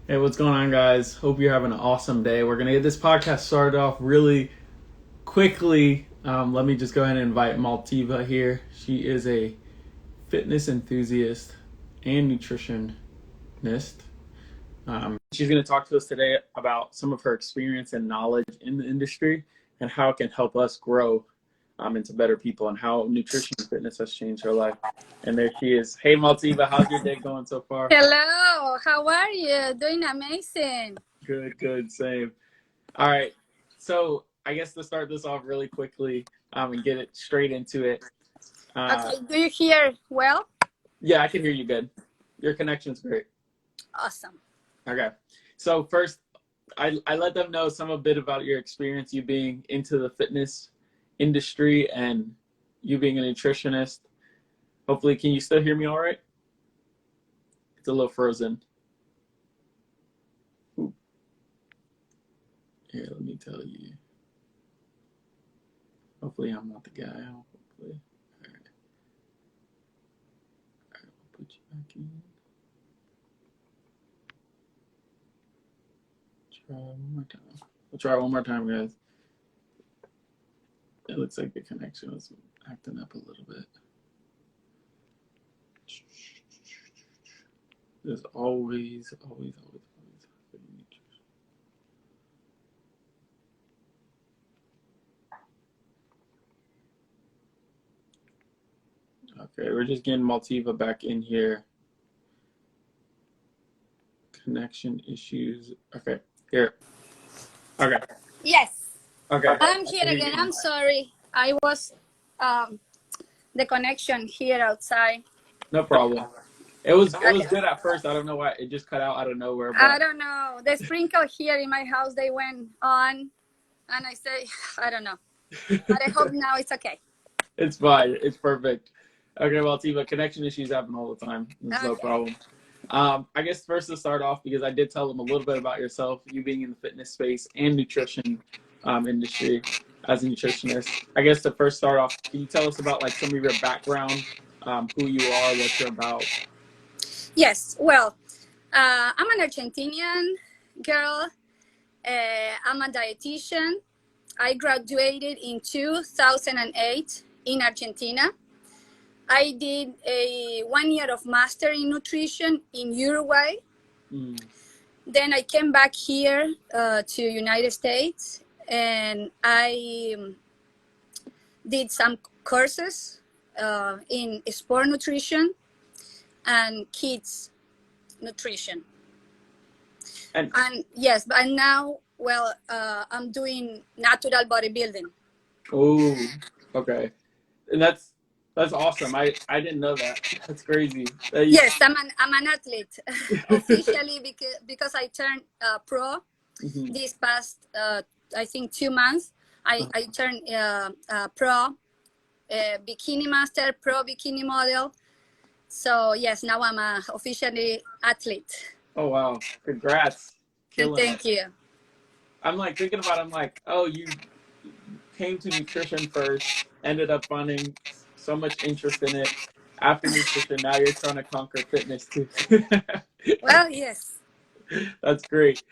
Hey, what's going on, guys? Hope you're having an awesome day. We're going to get this podcast started off really quickly. Let me just go ahead and invite Maltiva here. She is a fitness enthusiast and nutritionist. She's going to talk to us today about some of her experience and knowledge in the industry and how it can help us grow into better people and how nutrition and fitness has changed her life. And there she is. Hey, Maltiva, how's your day going so far? Hello, how are you? Doing amazing. Good, good, same. All right. So I guess to start this off really quickly and get it straight into it. Okay, do you hear well? Yeah, I can hear you good. Your connection's great. Awesome. Okay. So first, I let them know some a bit about your experience, you being into the fitness industry and you being a nutritionist. Hopefully, can you still hear me all right? It's a little frozen. Ooh. Here, let me tell you. Hopefully, I'm not the guy. Hopefully. All right. All right, I'll put you back in. Try one more time. We'll try one more time, guys. It looks like the connection is acting up a little bit. There's always. Okay, we're just getting Maltiva back in here. Connection issues. Okay, here. Okay. Yes, Okay. I'm here again. I'm sorry. I was the connection here outside. No problem. It was Okay. good at first. I don't know why it just cut out of nowhere, I but don't know. The sprinkle here in my house, they went on, and I say, I don't know. But I hope now it's okay. it's fine. It's perfect. Okay, Maltiva, connection issues happen all the time. There's no Okay. problem. I guess first to start off, because I did tell them a little bit about yourself, you being in the fitness space and nutrition industry as a nutritionist. I guess to first start off, can you tell us about like some of your background, who you are, what you're about? Yes. Well, I'm an Argentinian girl. I'm a dietitian. I graduated in 2008 in Argentina. I did a 1 year of master in nutrition in Uruguay. Then I came back here to United States and I did some courses in sport nutrition and kids nutrition. And yes, but now, well, I'm doing natural bodybuilding. oh, okay, and that's awesome. I didn't know that. That's crazy. Yes, I'm an athlete officially because I turned pro this past I think 2 months. I turned pro bikini master, pro bikini model. So yes, now I'm a officially athlete. Oh wow, congrats, killing it. Thank you. I'm like thinking about it, I'm like, oh, you came to nutrition first, ended up finding so much interest in it. After nutrition, now you're trying to conquer fitness too. Well, yes. That's great.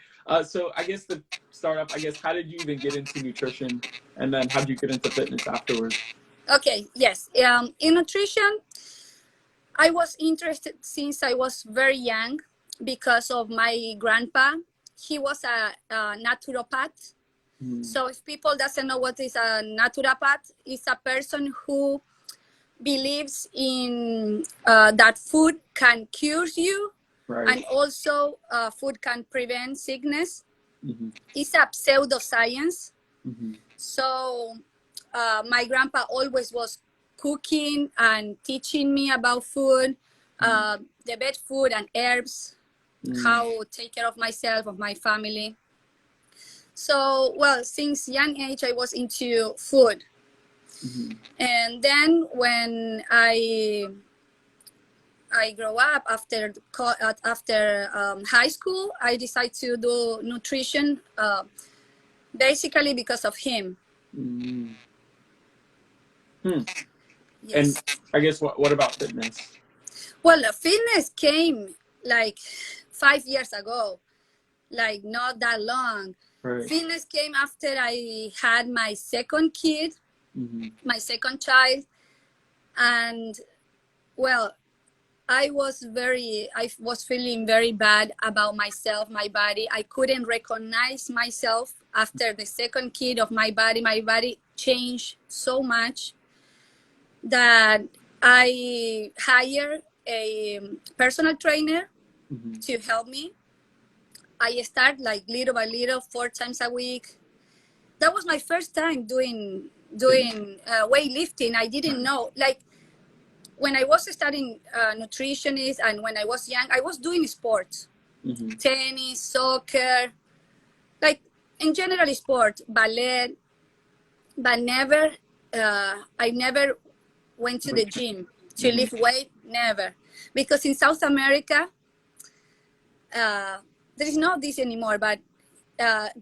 So I guess to start off, I guess how did you even get into nutrition, and then how did you get into fitness afterwards? Okay, yes. In nutrition, I was interested since I was very young because of my grandpa. He was a naturopath. So if people doesn't know what is a naturopath, it's a person who believes in that food can cure you, Right. and also food can prevent sickness. Mm-hmm. It's a pseudoscience. Mm-hmm. So my grandpa always was cooking and teaching me about food, the bed food and herbs, how take care of myself, of my family. So, well, since young age, I was into food. And then when I grow up after high school, I decided to do nutrition, basically because of him. Yes. And I guess what about fitness? Well, fitness came like 5 years ago. like not that long. Right. Fitness came after I had my second kid, my second child. And well, I was feeling very bad about myself, my body. I couldn't recognize myself after the second kid of my body. My body changed so much that I hired a personal trainer to help me. I start like little by little, 4 times a week. That was my first time doing weightlifting. I didn't know, like, when I was studying nutritionist and when I was young, I was doing sports, tennis, soccer, like in general sport, ballet, but never, I never went to the gym to lift weight, never. Because in South America, there is not this anymore, but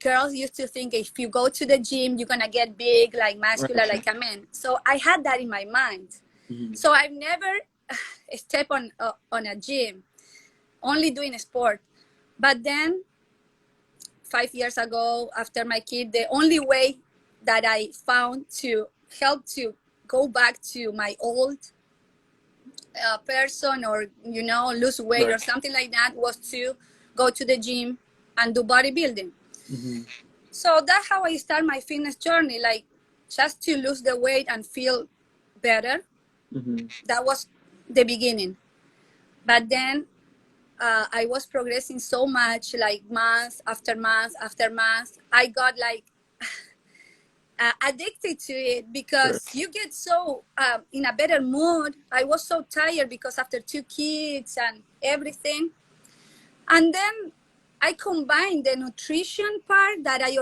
girls used to think if you go to the gym, you're gonna get big, like muscular, like a man. So I had that in my mind. So I've never stepped on a gym, only doing sport. But then 5 years ago, after my kid, the only way that I found to help to go back to my old person, or lose weight or something like that, was to go to the gym and do bodybuilding. So that's how I start my fitness journey, like just to lose the weight and feel better. That was the beginning. But then I was progressing so much, like month after month after month. I got like addicted to it, because you get so in a better mood. I was so tired because after 2 kids and everything. And then I combined the nutrition part that I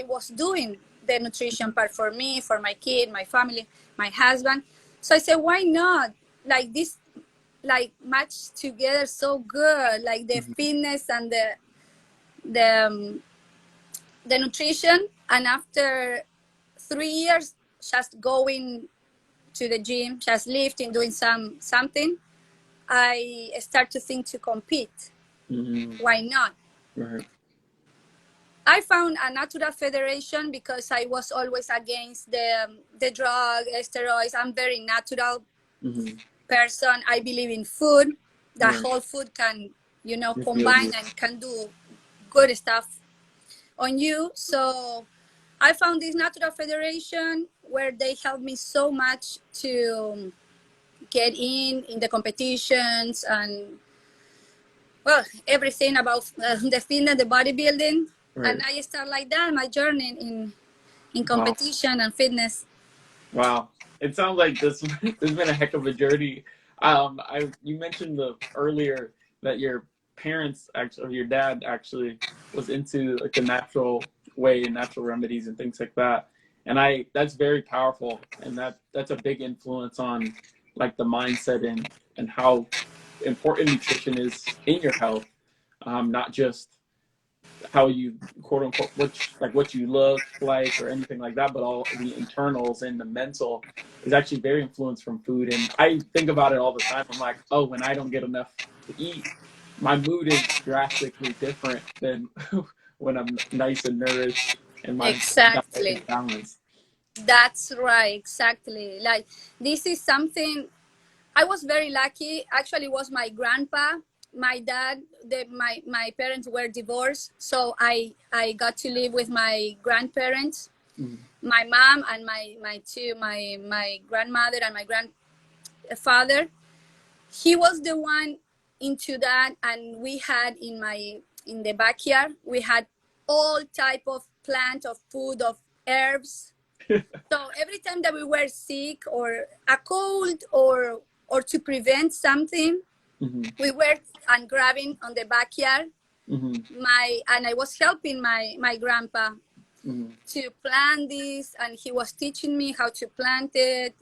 was doing the nutrition part for me, for my kid, my family, my husband. So I said, why not? Like this, like match together so good, like the fitness and the nutrition. And after 3 years, just going to the gym, just lifting, doing something, I start to think to compete. Why not? Right. I found a natural federation because I was always against the drug, steroids. I'm very natural person. I believe in food. That whole food can, combine and can do good stuff on you. So I found this natural federation where they helped me so much to get in the competitions and, well, everything about the fitness, the bodybuilding. And I start like that, my journey in competition and fitness. Wow. It sounds like this has been a heck of a journey. You mentioned earlier that your parents actually, or your dad actually, was into like the natural way and natural remedies and things like that. And that's very powerful, and that's a big influence on like the mindset and how important nutrition is in your health. Not just how you quote unquote what you look like or anything like that, but all the internals and the mental is actually very influenced from food. And I think about it all the time. I'm like, oh, when I don't get enough to eat, my mood is drastically different than when I'm nice and nourished and my diet is Exactly. balanced. That's right. Exactly. Like, this is something I was very lucky. Actually, it was my grandpa, my dad. My parents were divorced, so I got to live with my grandparents, my mom and my grandmother and my grandfather. He was the one into that, and we had in the backyard, we had all type of plant, of food, of herbs. So every time that we were sick or a cold or to prevent something, we were and grabbing on the backyard. And I was helping my grandpa to plant this, and he was teaching me how to plant it.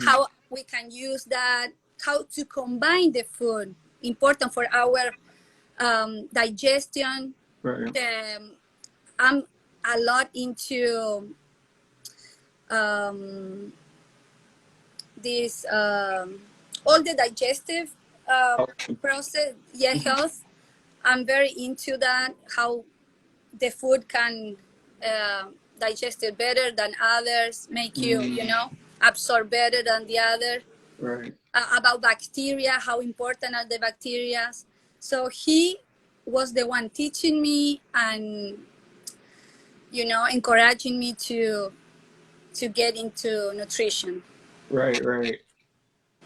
How we can use that, how to combine the food, important for our digestion. Right. I'm a lot into this all the digestive process, health. I'm very into that, how the food can digest it better than others, make you, you Mm, know, absorb better than the other. right. About bacteria, how important are the bacteria. So he was the one teaching me and, you know, encouraging me to get into nutrition. Right, right.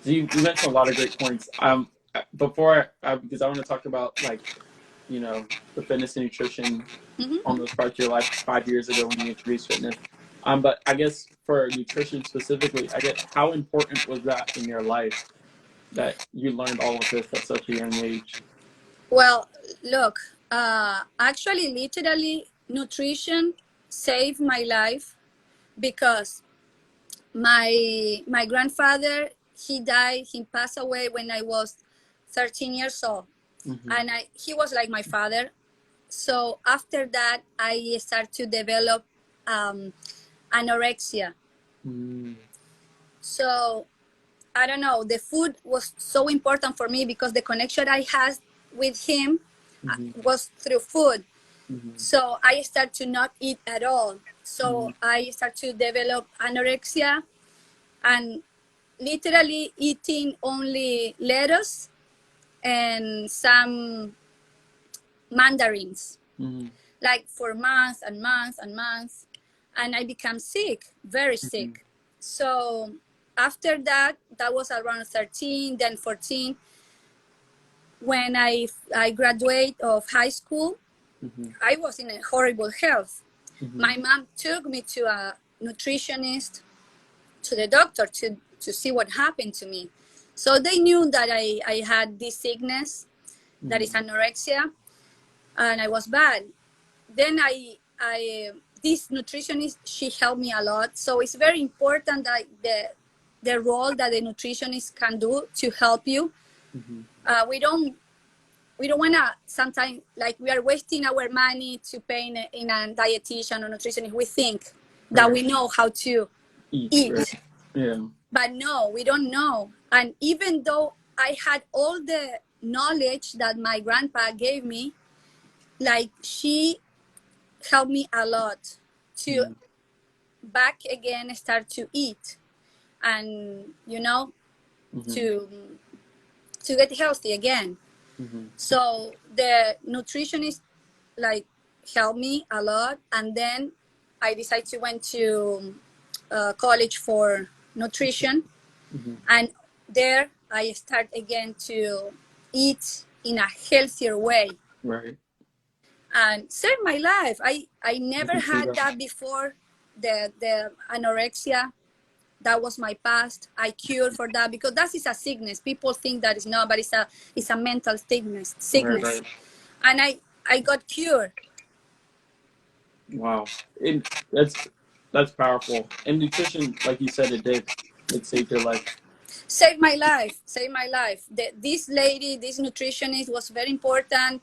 So you mentioned a lot of great points. Before because I want to talk about like, the fitness and nutrition Hmm. on those parts of your life 5 years ago when you introduced fitness. But I guess for nutrition specifically, I get how important was that in your life that you learned all of this at such a young age? Well, look, actually, literally, nutrition saved my life because my grandfather, he passed away when I was 13 years old, Mm-hmm. and he was like my father. So after that, I started to develop um, anorexia. Mm-hmm. So I don't know, the food was so important for me because the connection I had with him was through food. Mm-hmm. So I start to not eat at all. Mm-hmm. So I start to develop anorexia and literally eating only lettuce and some mandarins, Mm-hmm. like for months and months and months. And I become sick, very Mm-hmm. sick. So after that, that was around 13, then 14. When I graduate of high school, Mm-hmm. I was in a horrible health. Mm-hmm. My mom took me to a nutritionist, to the doctor to see what happened to me. So they knew that I had this sickness that is anorexia and I was bad. Then I this nutritionist, she helped me a lot. So it's very important that the role that the nutritionist can do to help you. Mm-hmm. We don't want to sometimes, like, we are wasting our money to pay in a dietitian or nutritionist. We think that Right. we know how to Eat. Right. eat, Yeah. but no, we don't know. And even though I had all the knowledge that my grandpa gave me, like, she helped me a lot to Mm-hmm. back again start to eat and, you know, Mm-hmm. to to get healthy again. Mm-hmm. So the nutritionist, like, helped me a lot, and then I decided to went to college for nutrition, Mm-hmm. and there I start again to eat in a healthier way Right. and save my life. I never I see had that. that before. The anorexia, that was my past. I cured for that because that is a sickness. People think that is not, but it's a mental Right. sickness, Right. and I got cured. Wow. And that's powerful. And nutrition, like you said, it saved your life. Saved my life. Saved my life. This lady, this nutritionist, was very important.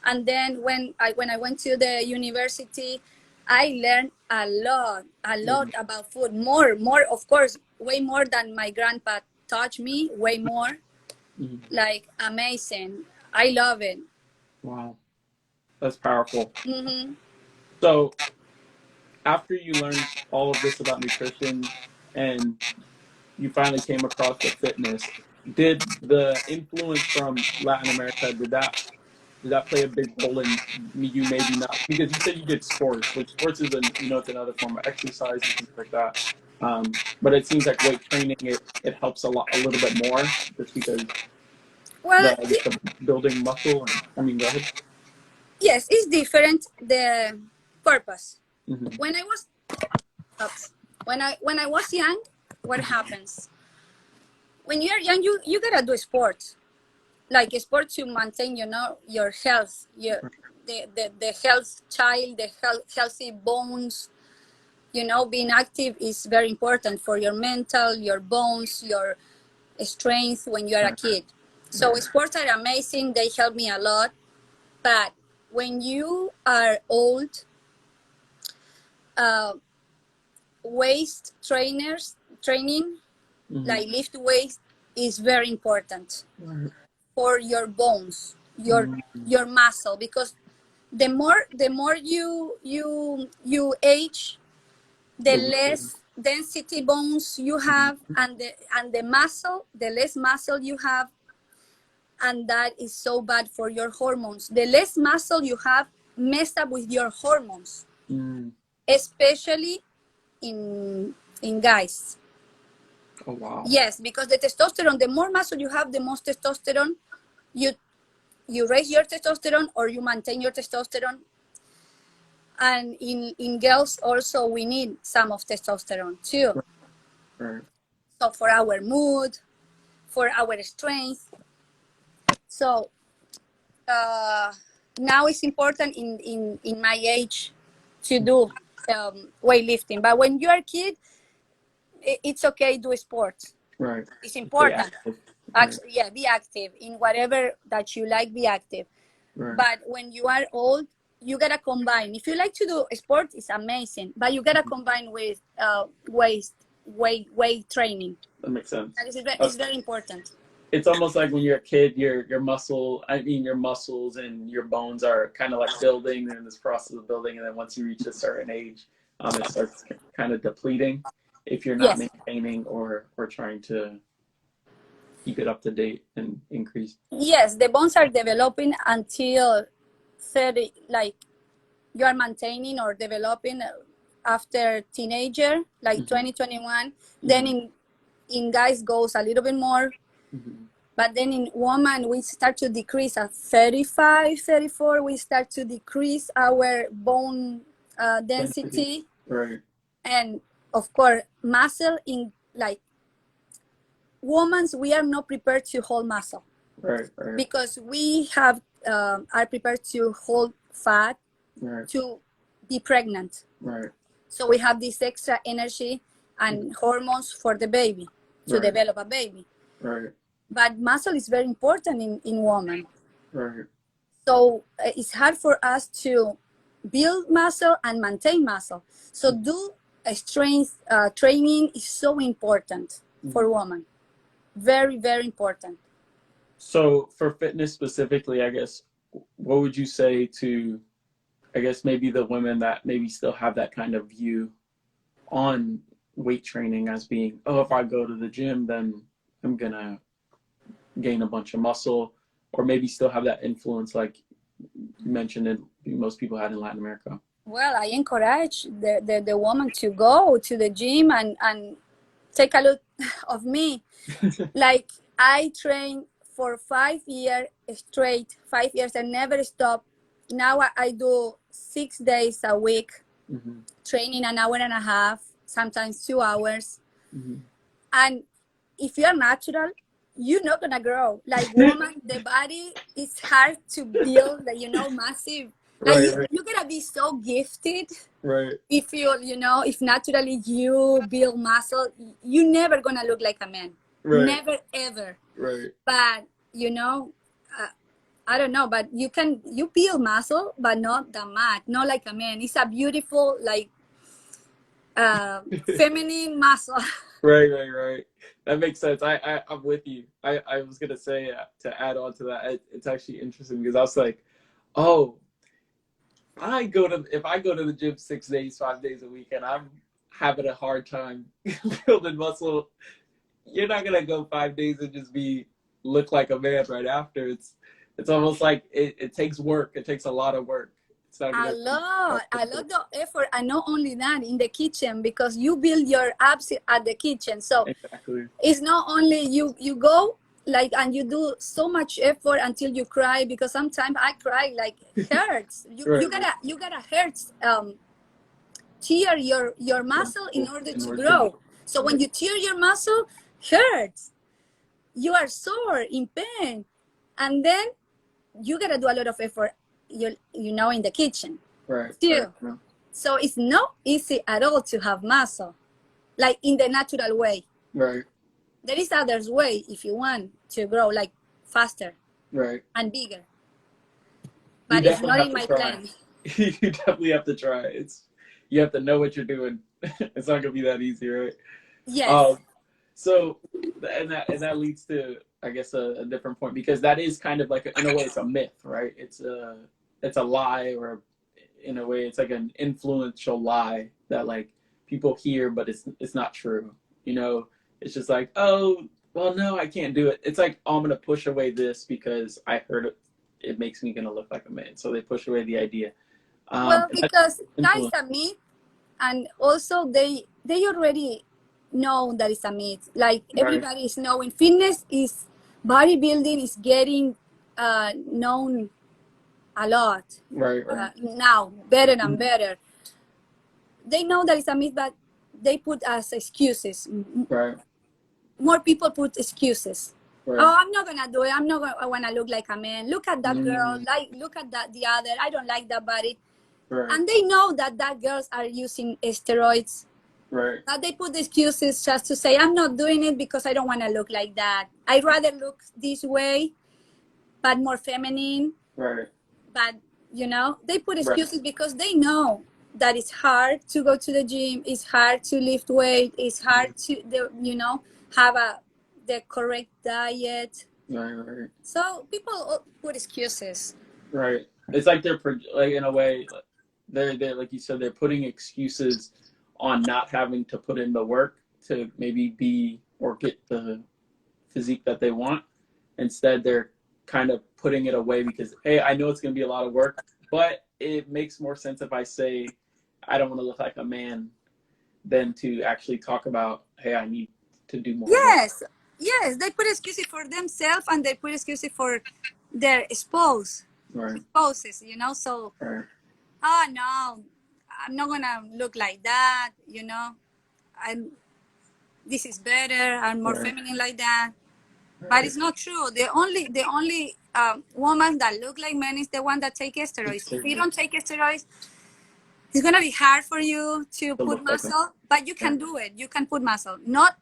And then when I went to the university, I learned a lot Mm-hmm. about food. More, of course, way more than my grandpa taught me. Way more. Mm-hmm. Like, amazing. I love it. Wow. That's powerful. Hmm. So after you learned all of this about nutrition and you finally came across the fitness, did the influence from Latin America, did that play a big role in you maybe not, because you said you did sports, which sports is it's another form of exercise and things like that. But it seems like weight training, it helps a little bit more just because Well, the building muscle and I mean go ahead. yes, it's different, the purpose. Mm-hmm. When I was oops, when I was young, what happens? When you're young, you gotta do sports, like a sport to maintain, your health, the health child, the healthy bones. Being active is very important for your mental, your bones, your strength when you are a Right, kid. So right. sports are amazing. They help me a lot. But when you are old, uh, waist training, Mm-hmm. like lift weights, is very important Right. for your bones. your muscle, because the more you age, the less density bones you have, and the muscle, the less muscle you have, and that is so bad for your hormones. The less muscle you have messed up with your hormones, especially in guys. Oh wow. Yes, because the testosterone, the more muscle you have, the more testosterone you raise your testosterone or you maintain your testosterone. And in girls also, we need some of testosterone too. Right. So for our mood, for our strength. So now it's important in my age to do weightlifting. But when you're a kid, it's okay, do sports. Right. It's important. Right. Yeah, be active in whatever that you like, be active. Right. But when you are old, you gotta combine. If you like to do sports, it's amazing, but you gotta combine with weight training. That makes sense. And it's very important. It's almost like when you're a kid, your muscles and your bones are kind of like building. They're in this process of building, and then once you reach a certain age, it starts kind of depleting if you're not maintaining or trying to keep it up to date and increase. Yes, the bones are developing until 30, like you are maintaining or developing after teenager, like 2021. Then in guys goes a little bit more. But then in women, we start to decrease at 35, 34. We start to decrease our bone density. Right. And of course, muscle in like women, we are not prepared to hold muscle. Right. Because we have are prepared to hold fat to be pregnant. Right. So we have this extra energy and hormones for the baby to develop a baby. Right. But muscle is very important in women. Right. So it's hard for us to build muscle and maintain muscle. So do a strength training is so important for women. Very, very important. So for fitness specifically, I guess, what would you say to, I guess, maybe the women that maybe still have that kind of view on weight training as being, oh, if I go to the gym, then I'm going to gain a bunch of muscle, or maybe still have that influence like you mentioned it, most people had in Latin America? Well, I encourage the woman to go to the gym and take a look of me. Like I trained for 5 years straight, 5 years, and never stop. Now I do 6 days a week, training an hour and a half, sometimes 2 hours. And if you're natural, you're not gonna grow. Like woman, the body is hard to build, massive. Like you're gonna be so gifted. Right. If if naturally you build muscle, you're never gonna look like a man. Right. Never ever. Right. But I don't know, but you build muscle, but not that much, not like a man. It's a beautiful, like feminine muscle. Right. That makes sense. I'm with you. I was gonna say, to add on to that, it's actually interesting because I was like, oh, if I go to the gym 6 days, 5 days a week, and I'm having a hard time building muscle, you're not gonna go 5 days and just look like a man right after. It's almost like it takes work. It takes a lot of work. A lot of effort, and not only that, in the kitchen, because you build your abs at the kitchen. So exactly. It's not only you go and you do so much effort until you cry, because sometimes I cry, like hurts. You gotta hurt tear your muscle in order to grow. So when you tear your muscle, hurts. You are sore, in pain, and then you gotta do a lot of effort. In the kitchen. Right. Too. Right. So it's not easy at all to have muscle, like in the natural way. Right. There is others way if you want to grow like faster. Right. And bigger. But it's not in my plan. You definitely have to try. You have to know what you're doing. It's not gonna be that easy, right? Yes. So, and that leads to, I guess, a different point, because that is kind of like in a way it's a myth, right? It's a lie, or in a way it's like an influential lie that like people hear, but it's not true. You know, it's just like, oh, well, no, I can't do it. It's like, oh, I'm gonna push away this because I heard it. It makes me gonna look like a man, so they push away the idea. Well, And that's because that is influence, a myth, and also they already know that it's a myth. Like right? everybody is knowing, fitness is bodybuilding is getting known a lot Right, right, now, better and mhm, better. They know that it's a myth, but they put as excuses. right, More people put excuses. right, Oh, I'm not gonna do it. I'm not gonna. I wanna look like a man. Look at that girl. mm, Like, look at that the other. I don't like that body. right, And they know that girls are using steroids. right, But they put excuses just to say, I'm not doing it because I don't want to look like that. I'd rather look this way, but more feminine. right, But, they put right, excuses because they know that it's hard to go to the gym. It's hard to lift weight. It's hard to, have the correct diet. right, right. So people put excuses. Right. It's like like in a way, they're like you said, they're putting excuses on not having to put in the work to maybe be or get the physique that they want. Instead, they're kind of putting it away because, hey, I know it's going to be a lot of work, but it makes more sense if I say I don't want to look like a man than to actually talk about, hey, I need to do more work. Yes, yes, they put excuses for themselves and they put excuses for their Right. spouses. So, Right. oh no, I'm not gonna look like that. I'm. This is better. I'm more Right. feminine like that. But Right. it's not true. The only woman that look like men is the one that take steroids. If you don't take steroids, it's gonna be hard for you to To put look like a muscle. But you right. can do it. You can put muscle. Not,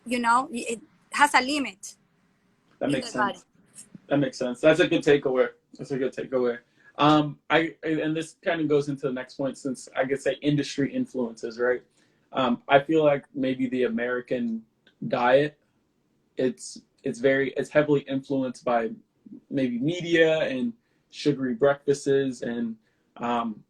it has a limit That in makes the body. sense. That makes sense. That's a good takeaway. That's a good takeaway. And this kind of goes into the next point, since I could say industry influences, right? I feel like maybe the American diet, it's heavily influenced by maybe media and sugary breakfasts, and um,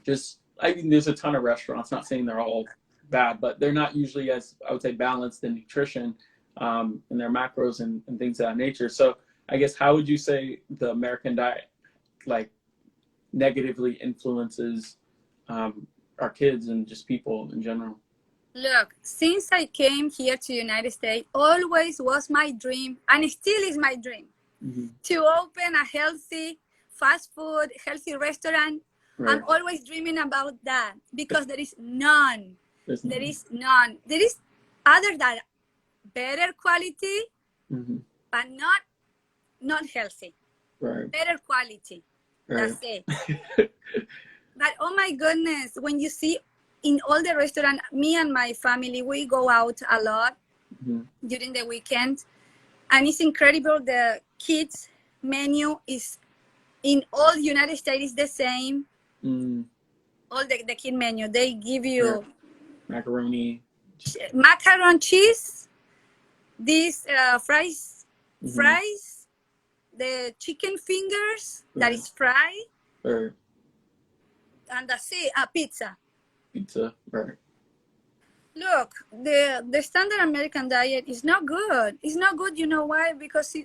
just I mean, there's a ton of restaurants. Not saying they're all bad, but they're not usually as, I would say, balanced in nutrition, and their macros and things of that nature. So I guess, how would you say the American diet like negatively influences our kids and just people in general? Look, since I came here to United States, always was my dream, and it still is my dream, Mm-hmm. to open a healthy fast food, healthy restaurant. I'm Right. always dreaming about that because there is none. There's There none. is none. There is other than better quality, Mm-hmm. but not healthy. Right. Better quality. Right. That's it. But oh my goodness, when you see in all the restaurant, me and my family, we go out a lot Mm-hmm. during the weekend, and it's incredible. The kids menu is in all United States is the same. Mm, All the kid menu, they give right. you Macaroni. macaron cheese, these Mm-hmm. fries, the chicken fingers that Right. is fried, Right. and that's it. A pizza. Pizza. Right. Look, the standard American diet is not good. It's not good. You know why? Because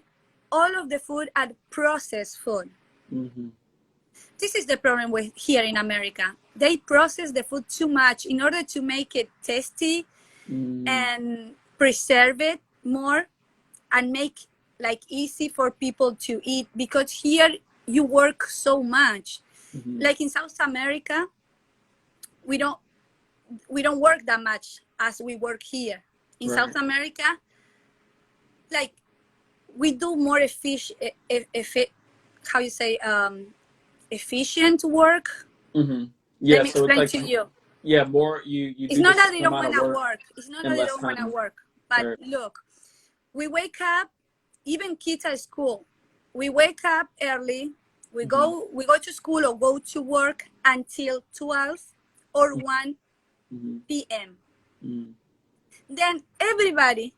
all of the food are processed food. Mm-hmm. This is the problem with here in America. They process the food too much in order to make it tasty Mm, and preserve it more and make like easy for people to eat, because here you work so much. mm-hmm. Like in South America, we don't work that much as we work here. In Right. South America, like we do more how you say efficient work. Mm-hmm. Let Yeah. me So it's explain like, to you. more you It's do the not that same they don't amount want of to work work. It's not that in they less don't want to time. work. But Right. look, we wake up, even kids at school, we wake up early, we Mm-hmm. go to school or go to work until 12 or 1 Mm-hmm. p.m. Mm-hmm. then everybody.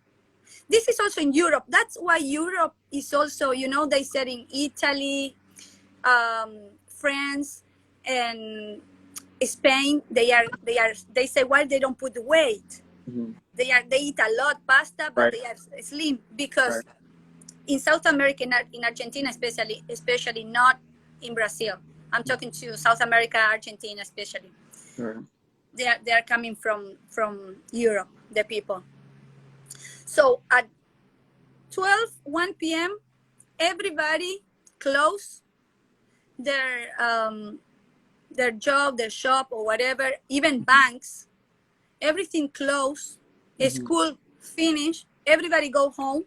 This is also in Europe. That's why Europe is also, you know, they said in Italy, France, and Spain, they say why they don't put weight. Mm-hmm. They eat a lot pasta, but Right. they are slim because Right. in South America, in Argentina, especially not in Brazil. I'm talking to South America, Argentina, especially. Right. They are coming from Europe, the people. So at 1 p.m., everybody close their job, their shop, or whatever. Even banks, everything closed. Mm-hmm. School finished. Everybody go home.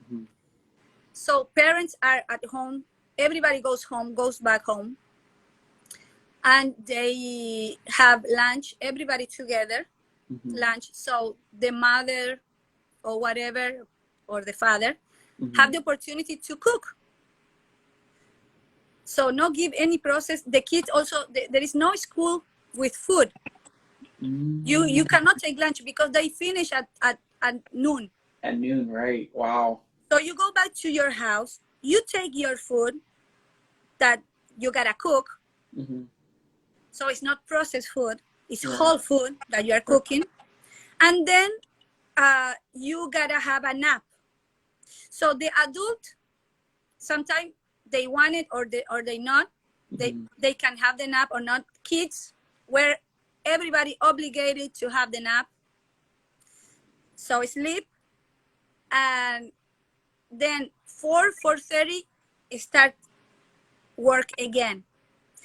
Mm-hmm. So parents are at home. Everybody goes back home, and they have lunch. Everybody together, Mm-hmm. lunch. So the mother or whatever, or the father, Mm-hmm. have the opportunity to cook. So no give any process. The kids also, there is no school with food. Mm-hmm. You cannot take lunch because they finish at noon. At noon, right? Wow. So you go back to your house, you take your food that you gotta cook. Mm-hmm. So it's not processed food, it's Right. whole food that you are cooking. And then you gotta have a nap. So the adult, sometimes they want it or they not. Mm-hmm. They can have the nap or not. Kids, where everybody obligated to have the nap. So sleep, and then 4:30 start work again.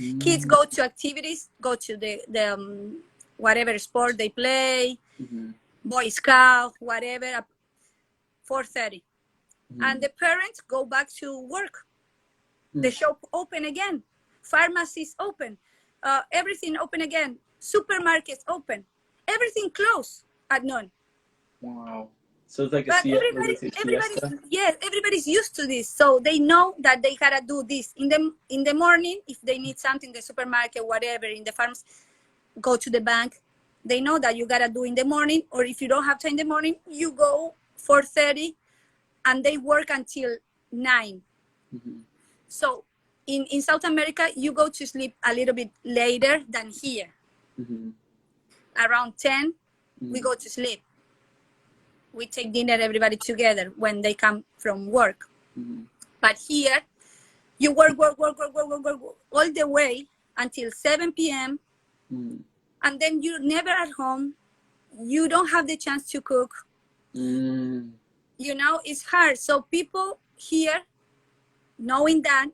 Mm-hmm. Kids go to activities, go to the whatever sport they play, Mm-hmm. Boy Scout, whatever, at 4:30. Mm-hmm. And the parents go back to work. Mm-hmm. The shop open again, pharmacies open, everything open again, supermarkets open, everything closed at noon. Wow. So it's like a But siesta. everybody's used to this, so they know that they gotta do this in the morning. If they need something, the supermarket, whatever, in the farms, go to the bank. They know that you gotta do in the morning, or if you don't have time in the morning, you go 4:30, and they work until 9. Mm-hmm. So in South America, you go to sleep a little bit later than here. Mm-hmm. Around 10, Mm-hmm. we go to sleep. We take dinner, everybody together, when they come from work. Mm-hmm. But here, you work all the way until 7 p.m. Mm-hmm. And then you're never at home. You don't have the chance to cook. Mm-hmm. You know, it's hard. So people here, knowing that,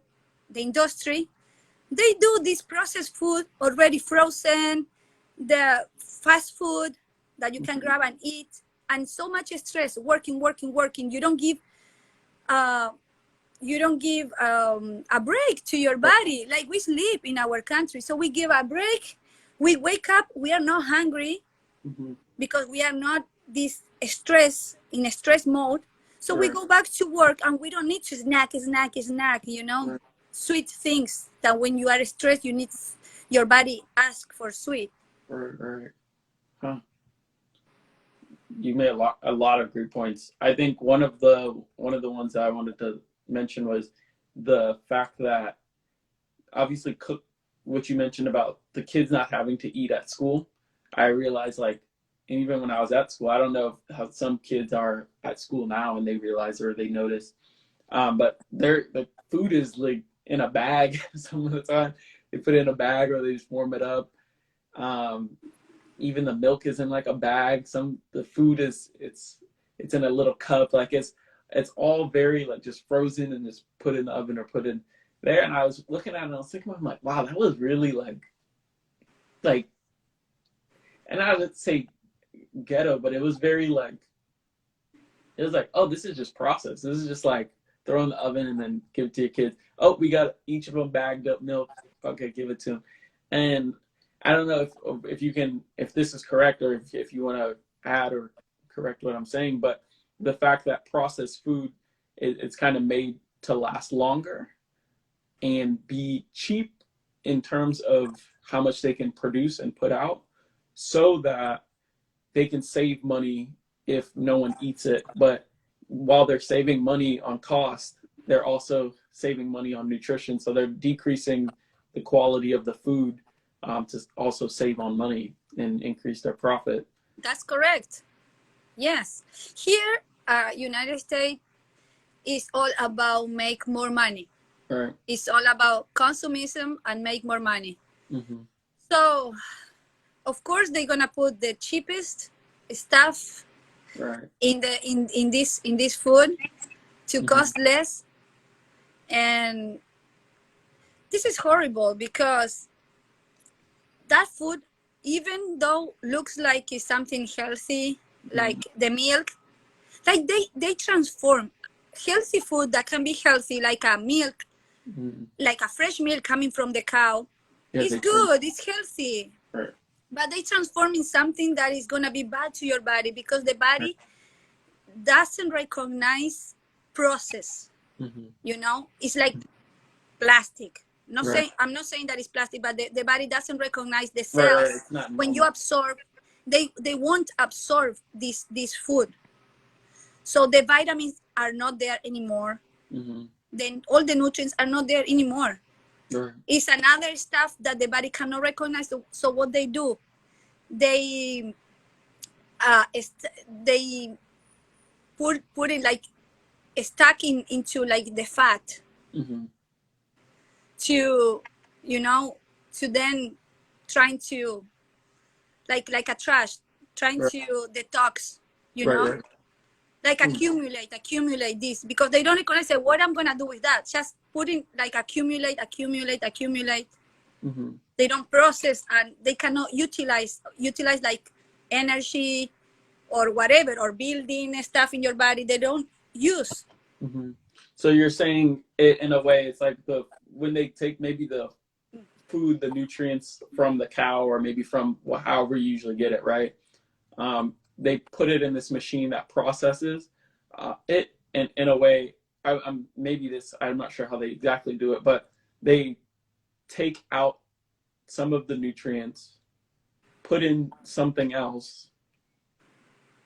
the industry, they do this processed food already frozen, the fast food that you can grab and eat, and so much stress, working. You don't give a break to your body. Like we sleep in our country, so we give a break. We wake up, we are not hungry Mm-hmm. because we are not this in a stress mode. So we Right. go back to work, and we don't need to snack, you know, Right. sweet things that when you are stressed, you need, your body ask for sweet. Right. Huh. You made a lot of great points. I think one of the ones that I wanted to mention was the fact that obviously cook what you mentioned about the kids not having to eat at school. I realized, like, and even when I was at school, I don't know how some kids are at school now and they realize or they notice, but the food is like in a bag some of the time. They put it in a bag or they just warm it up. Even the milk is in like a bag. The food is it's in a little cup. Like it's all very like just frozen and just put in the oven or put in there. And I was looking at it and I was thinking, I'm like, wow, that was really like, and I would say ghetto, but it was very like, it was like, oh, this is just processed. This is just like throw in the oven and then give it to your kids. Oh, we got each of them bagged up milk. Okay, give it to them. And I don't know if this is correct or if you want to add or correct what I'm saying, but the fact that processed food, it's kind of made to last longer and be cheap in terms of how much they can produce and put out so that they can save money if no one eats it. But while they're saving money on cost, they're also saving money on nutrition. So they're decreasing the quality of the food to also save on money and increase their profit. That's correct. Yes. Here, United States is all about make more money. Right. It's all about consumism and make more money. Mm-hmm. So, of course, they're gonna put the cheapest stuff Right. in this food to cost less, and this is horrible because that food, even though looks like it's something healthy, like the milk, like they transform healthy food that can be healthy, like a milk, like a fresh milk coming from the cow. It's good, it's healthy. Right. But they transform in something that is going to be bad to your body because the body doesn't recognize process. You know, it's like plastic. I'm not saying that it's plastic, but the body doesn't recognize the cells. When you absorb, they won't absorb this food. So the vitamins are not there anymore. Then all the nutrients are not there anymore. Right. It's another stuff that the body cannot recognize. So what they do, they put it like stacking into like the fat to, you know, to then trying to like a trash, trying to detox, you know, like accumulate this because they don't recognize what I'm gonna do with that. Just putting like accumulate. They don't process and they cannot utilize like energy or whatever, or building stuff in your body. They don't use. So you're saying it in a way, it's like when they take maybe the food, the nutrients from the cow, or maybe from however you usually get it, right? They put it in this machine that processes it, and in a way, I'm not sure how they exactly do it, but they take out some of the nutrients, put in something else,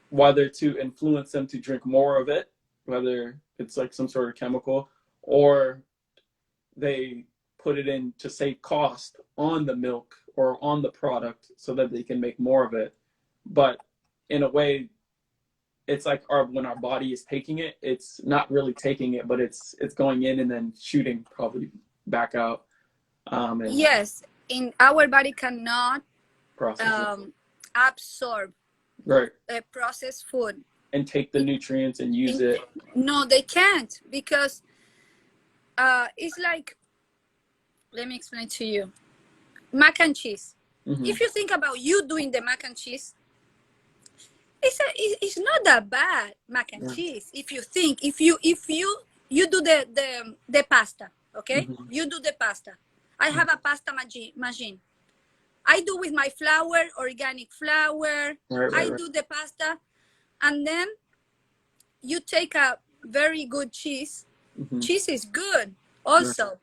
whether to influence them to drink more of it, whether it's like some sort of chemical, or they put it in to save cost on the milk or on the product so that they can make more of it. But in a way, it's like when our body is taking it, it's not really taking it, but it's going in and then shooting probably back out. Yes, in our body cannot absorb processed food and take the nutrients and use it. No, they can't, because it's like, let me explain to you. Mac and cheese. If you think about you doing the mac and cheese, it's not that bad, mac and cheese. If you think, if you do the pasta, okay? You do the pasta. I have a pasta machine. I do with my flour, organic flour. I do the pasta, and then you take a very good cheese. Cheese is good also.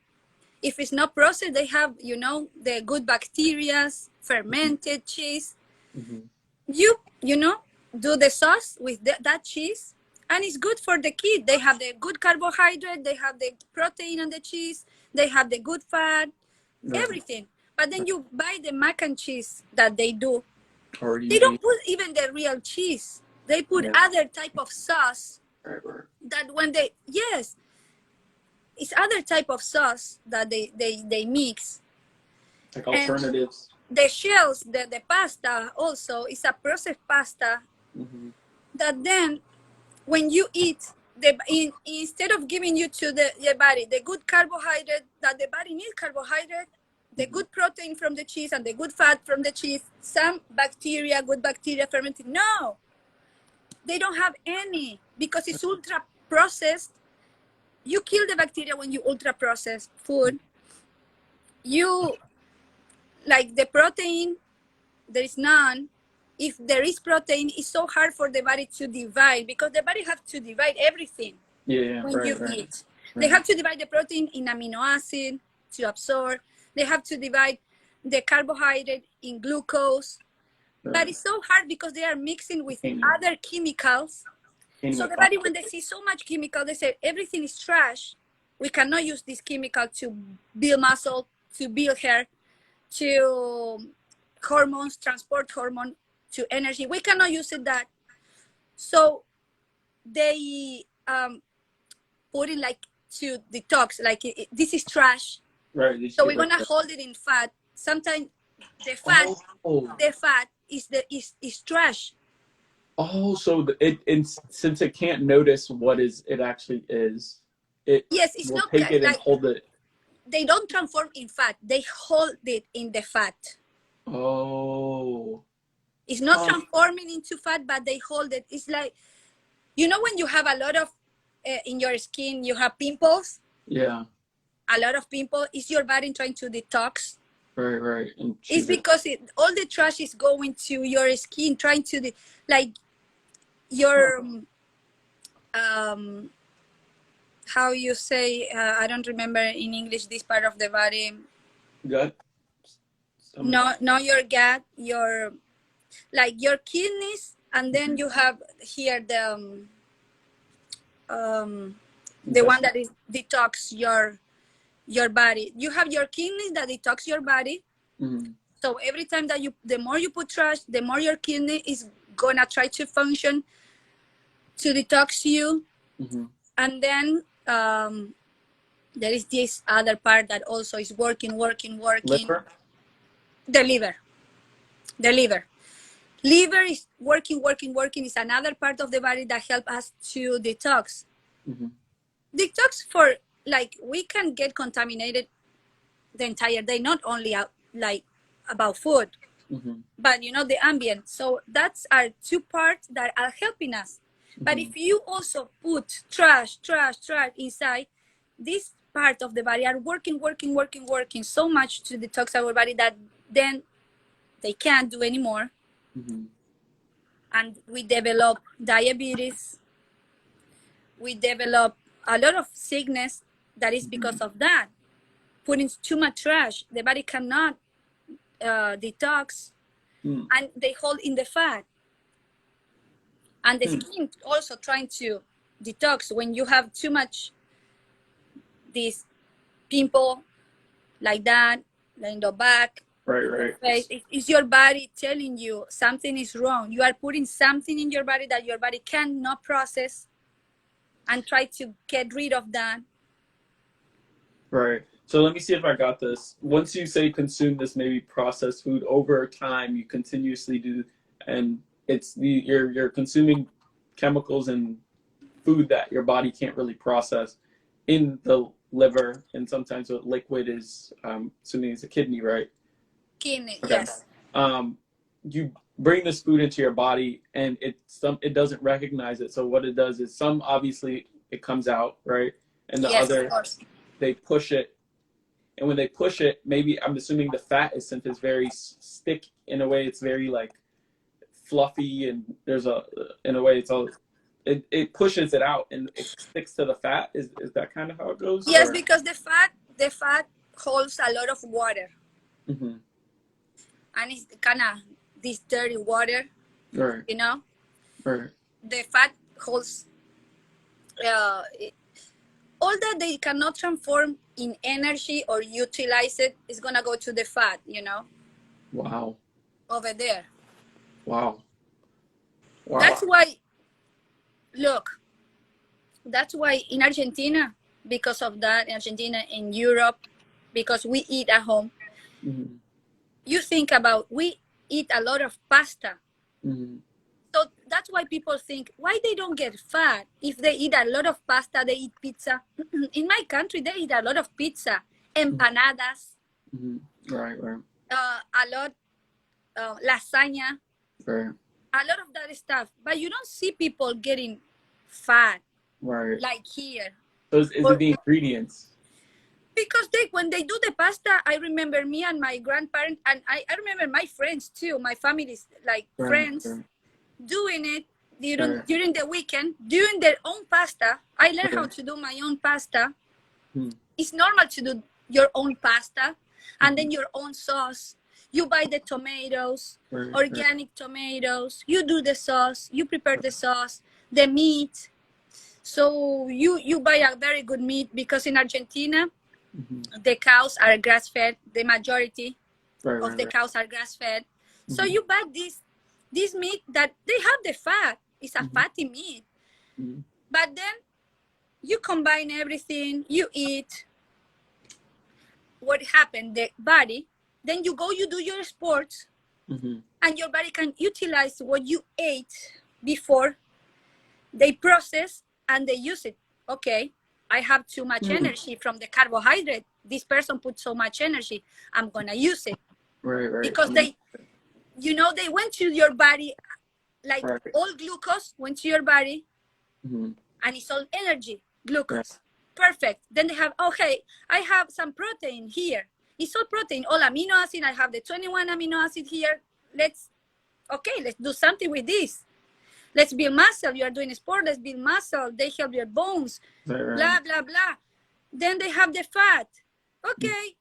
If it's not processed, they have, you know, the good bacteria, fermented cheese. You know, do the sauce with that cheese, and it's good for the kid. They have the good carbohydrate, they have the protein on the cheese, they have the good fat, everything. But then you buy the mac and cheese that they do. They don't put even the real cheese. They put other type of sauce that when they, it's other type of sauce that they mix. Like alternatives. And the shells, the pasta also is a processed pasta that then when you eat, instead of giving you to the body the good carbohydrate that the body needs, carbohydrate, the good protein from the cheese and the good fat from the cheese, some bacteria, good bacteria fermented. No, they don't have any, because it's ultra processed. You kill the bacteria when you ultra process food. You, like the protein, there is none. If there is protein, it's so hard for the body to divide, because the body has to divide everything when you eat. They have to divide the protein in amino acid to absorb. They have to divide the carbohydrate in glucose. But it's so hard because they are mixing with Can't other chemicals. So the body, when they see so much chemical, they say everything is trash. We cannot use this chemical to build muscle, to build hair, to hormones, transport hormone, to energy. We cannot use it that. So they put it like to detox, like this is trash. Right. So we're gonna hold it in fat. Sometimes the fat is trash. Oh, so it since it can't notice what it actually is, it Yes, it's will not take it and like hold it. they don't transform in fat. They hold it in the fat. Oh. It's not transforming into fat, but they hold it. It's like, when you have a lot of in your skin, you have pimples. Yeah. A lot of pimples. Is your body trying to detox? Right. And it's because all the trash is going to your skin, trying to like your how you say, I don't remember in English this part of the body. Gut. No, your gut, your kidneys, and then you have here the one that is detox your body. You have your kidneys that detox your body. Mm-hmm. So every time that the more you put trash, the more your kidney is gonna try to function to detox you. Mm-hmm. And then there is this other part that also is working. Liver? The liver is working. Is another part of the body that help us to detox. Mm-hmm. Detox for, like, we can get contaminated the entire day, not only about food, Mm-hmm. but the ambient. So that's our two parts that are helping us. Mm-hmm. But if you also put trash inside, this part of the body are working so much to detox our body that then they can't do anymore. Mm-hmm. And we develop diabetes, we develop a lot of sickness that is because of that. Putting too much trash, the body cannot detox, and they hold in the fat. And the skin also trying to detox when you have too much this pimple like that, like in the back. Right. It's your body telling you something is wrong. You are putting something in your body that your body cannot process, and try to get rid of that. Right. So let me see if I got this. Once you say consume this maybe processed food, over time you continuously do, and you're consuming chemicals and food that your body can't really process in the liver, and sometimes the liquid is assuming it's a kidney, right? Kidney, okay. Yes. You bring this food into your body, and it doesn't recognize it. So what it does is obviously it comes out, right, and the other they push it. And when they push it, maybe I'm assuming the fat is, since it's very sticky in a way, it's very like fluffy, and in a way it's all it pushes it out and it sticks to the fat. Is that kind of how it goes? Yes, because the fat holds a lot of water. Mm-hmm. And it's kind of this dirty water, right? Right. The fat holds all that they cannot transform in energy or utilize it is gonna go to the fat, Wow. Over there. Wow. That's why. Look, that's why in Argentina, because of that, in Argentina, in Europe, because we eat at home. Mm-hmm. You think about, we eat a lot of pasta. Mm-hmm. So that's why people think, why they don't get fat if they eat a lot of pasta, they eat pizza. In my country, they eat a lot of pizza, empanadas. Mm-hmm. Right. A lot, lasagna. Right. A lot of that stuff. But you don't see people getting fat. Right. Like here. So is it the ingredients? Because when they do the pasta, I remember me and my grandparents, and I remember my friends too, my family's friends, doing it during the weekend, doing their own pasta. I learned how to do my own pasta. It's normal to do your own pasta, and then your own sauce, You buy the tomatoes, Right. organic tomatoes. You do the sauce. You prepare the sauce, the meat. So you buy a very good meat, because in Argentina, the cows are grass fed. The majority of the cows are grass fed. So you buy this meat that they have the fat. It's a fatty meat. But then you combine everything, you eat. What happened? The body, then you go, you do your sports, and your body can utilize what you ate before. They process and they use it. Okay, I have too much energy from the carbohydrate. This person put so much energy. I'm gonna use it. Right. Because they went to your body, like all glucose went to your body, and it's all energy, glucose. Perfect. Then they have, okay, I have some protein here. It's all protein, all amino acid. I have the 21 amino acid here. Let's do something with this. Let's build muscle. You are doing sport. Let's build muscle. They help your bones. Blah, blah, blah. Then they have the fat. Okay.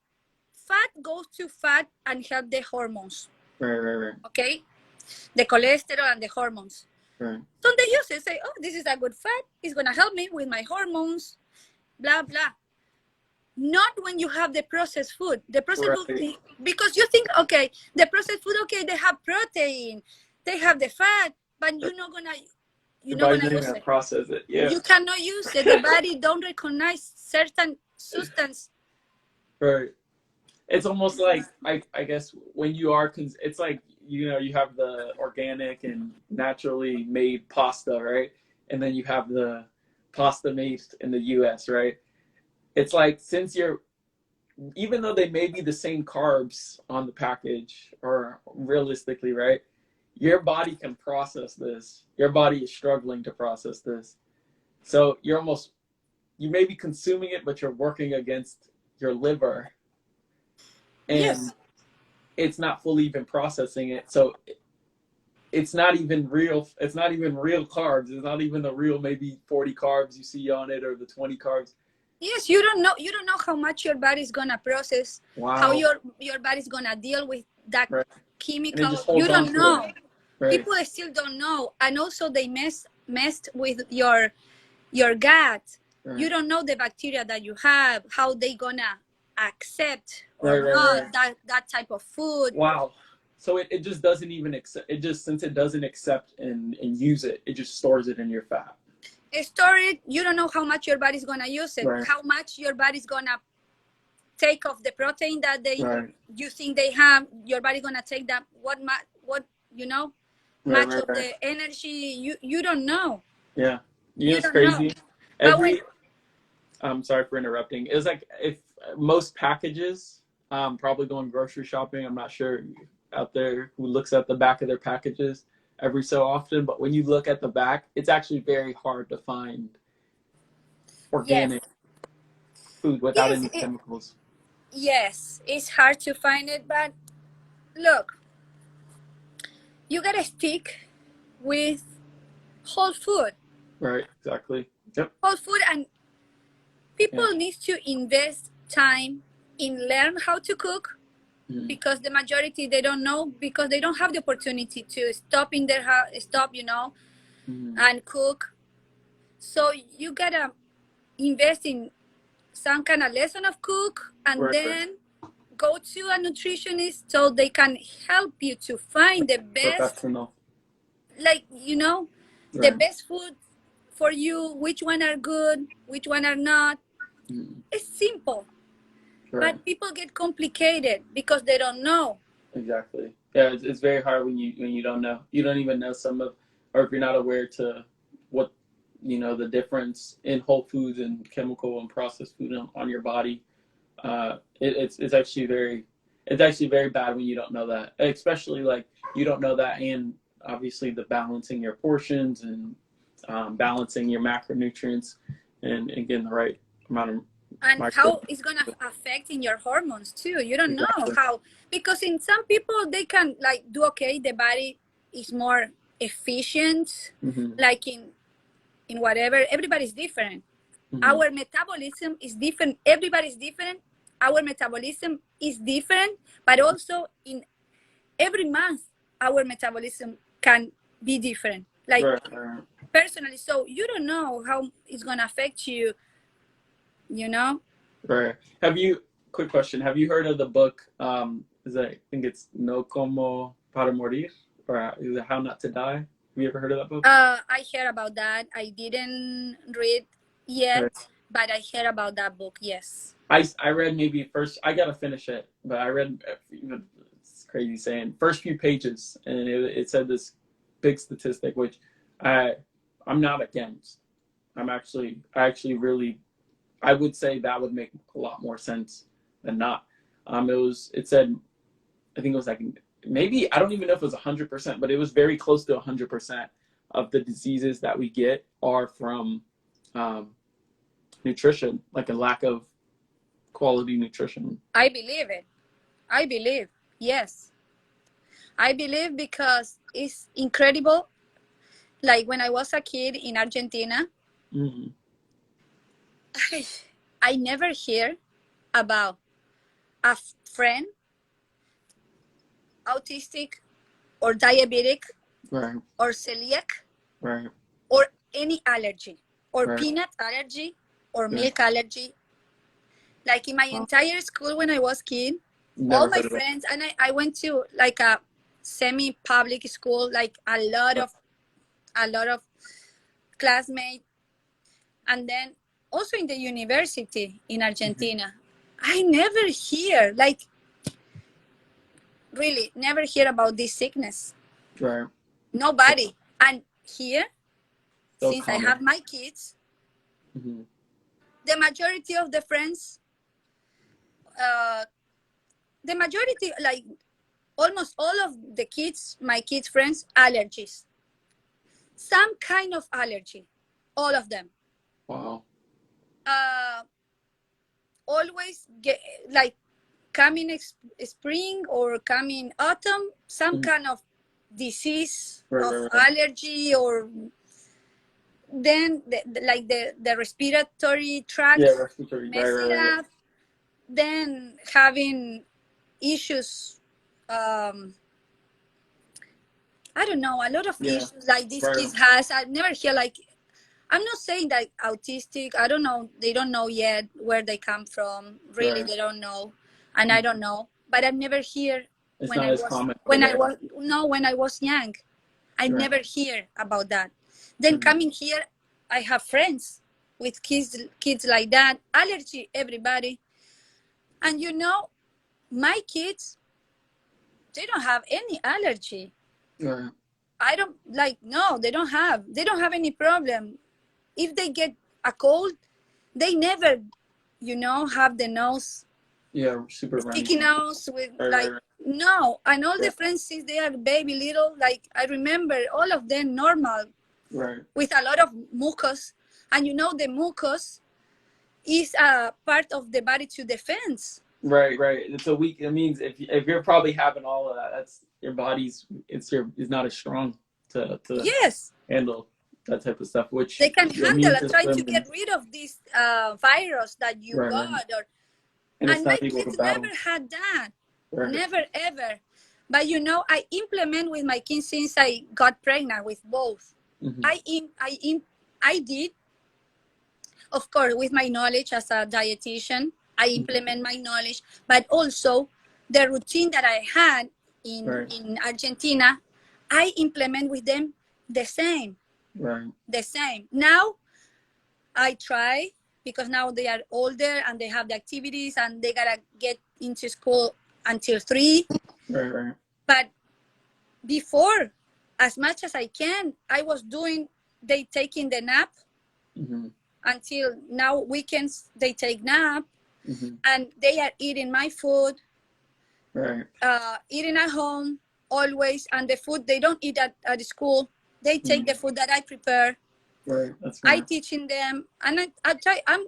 Fat goes to fat and help the hormones. Right. Okay. The cholesterol and the hormones. Right. So they use it. Say, oh, this is a good fat. It's going to help me with my hormones. Blah, blah. Not when you have the processed food. The processed food, because you think, okay, the processed food, okay, they have protein. They have the fat. But you're not gonna use it. Process it. Yeah. You cannot use it. The body don't recognize certain substance. Right. It's almost like I guess when you are, it's like you have the organic and naturally made pasta, right? And then you have the pasta made in the U.S., right? It's like even though they may be the same carbs on the package, or realistically, right? Your body can process this. Your body is struggling to process this. So you may be consuming it, but you're working against your liver. And it's not fully even processing it. So it's not even real. It's not even real carbs. It's not even the real maybe 40 carbs you see on it, or the 20 carbs. Yes, you don't know how much your body's gonna process. Wow. How your body's gonna deal with that chemical. You don't know. People still don't know. And also they messed with your gut. You don't know the bacteria that you have, how they gonna accept or not that type of food. Wow. So it just doesn't even accept it. Just since it doesn't accept and use it, it just stores it in your fat. Store it. You don't know how much your body's gonna use it. How much your body's gonna take off the protein that you think they have. Your body gonna take that. What much of the energy. You don't know. Yeah. It's crazy. I'm sorry for interrupting. It's like if most packages, probably going grocery shopping, I'm not sure out there who looks at the back of their packages every so often, but when you look at the back, it's actually very hard to find organic food without any chemicals. Yes, it's hard to find it, but look, you gotta stick with whole food. Right, exactly. Yep. Whole food, and people need to invest time in learn how to cook, because the majority, they don't know, because they don't have the opportunity to stop in their house, and cook. So you gotta invest in some kind of lesson of cook, and then go to a nutritionist so they can help you to find the best, the best food for you, which one are good, which one are not. It's simple. But people get complicated because they don't know. Exactly. Yeah, it's very hard when you don't know. You don't even know or if you're not aware to what, the difference in whole foods and chemical and processed food on your body. It's actually very bad when you don't know that. Especially like you don't know that, and obviously the balancing your portions and balancing your macronutrients and getting the right amount of. And how it's going to affect in your hormones too. You don't know how, because in some people they can do okay, the body is more efficient, like in whatever. Everybody's different. Our metabolism is different. Everybody's different. Our metabolism is different, but also in every month our metabolism can be different. Like personally, so you don't know how it's gonna affect you. You know. Right. Quick question. Have you heard of the book? I think it's No Como para Morir, or is it How Not to Die? Have you ever heard of that book? I heard about that. I didn't read yet, right. But I heard about that book. Yes. I read maybe first. I gotta finish it, but I read. It's crazy saying first few pages, and it said this big statistic, which I'm not against. I actually really. I would say that would make a lot more sense than not. It said, I think it was like, maybe, I don't even know if it was 100%, but it was very close to 100% of the diseases that we get are from nutrition, like a lack of quality nutrition. I believe it. I believe, yes. I believe because it's incredible. Like when I was a kid in Argentina, mm-hmm. I never hear about a friend autistic or diabetic, right. Or celiac, right. Or any allergy or right. Peanut allergy or milk allergy. Like in my entire school when I was kid, never all my friends, and I went to like a semi-public school, like a lot of classmates, and then also in the university in Argentina, mm-hmm. I never hear, like, really never hear about this sickness. Right. Nobody. And here, so since common. I have my kids, mm-hmm. the majority of the friends, the majority, like almost all of the kids, my kids' friends, allergies. Some kind of allergy. All of them. Wow. Always get like coming spring or coming autumn, some mm-hmm. kind of disease right. allergy, or then the respiratory tract mess it up. Then having issues, I don't know, a lot of issues like these kids has. I never hear like. I'm not saying that autistic, I don't know, they don't know yet where they come from. Really, right. They don't know. And I don't know. But I've never hear when I was young. I never hear about that. Then mm-hmm. coming here, I have friends with kids like that. Allergy, everybody. And you know, my kids, they don't have any allergy. Right. I don't they don't have any problem. If they get a cold, they never, have the nose. Yeah, super sticky nose with no. And all the friends since they are baby little, like I remember all of them normal. Right. With a lot of mucus. And the mucus is a part of the body to defense. Right. It's a weak. It means if you're probably having all of that, that's your body's. Is not as strong to yes. handle that type of stuff, which they can handle and try to get rid of this virus that you got, and my kids never had that, never ever. But I implement with my kids since I got pregnant with both. Mm-hmm. I did, of course, with my knowledge as a dietitian. I implement my knowledge, but also the routine that I had in Argentina, I implement with them the same. Right. The same. Now I try, because now they are older and they have the activities and they gotta get into school until 3. Right. But before, as much as I can, I was they taking the nap mm-hmm. until now weekends they take nap mm-hmm. and they are eating my food. Right. Eating at home always, and the food they don't eat at the school. They take the food that I prepare. Right. That's right. I teaching them, and I try. I'm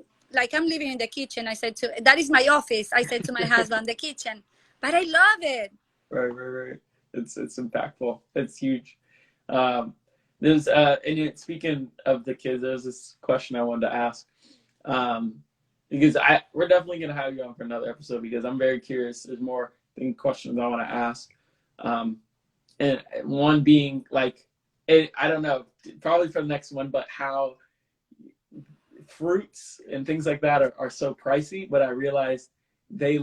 living in the kitchen. I said that is my office. I said to my husband, the kitchen, but I love it. Right. It's impactful. It's huge. There's speaking of the kids, there's this question I wanted to ask, because we're definitely gonna have you on for another episode because I'm very curious. There's more questions I want to ask. And one being like, I don't know, probably for the next one, but how fruits and things like that are so pricey. But I realized they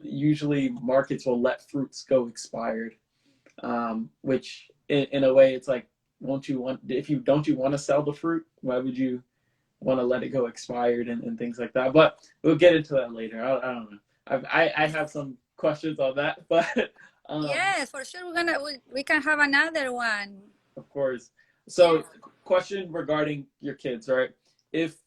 usually markets will let fruits go expired, which in a way it's like, won't you want, if you don't you want to sell the fruit? Why would you want to let it go expired and things like that? But we'll get into that later. I don't know. I have some questions on that, but Yes, for sure. We can have another one. of course. So, question regarding your kids, right? If,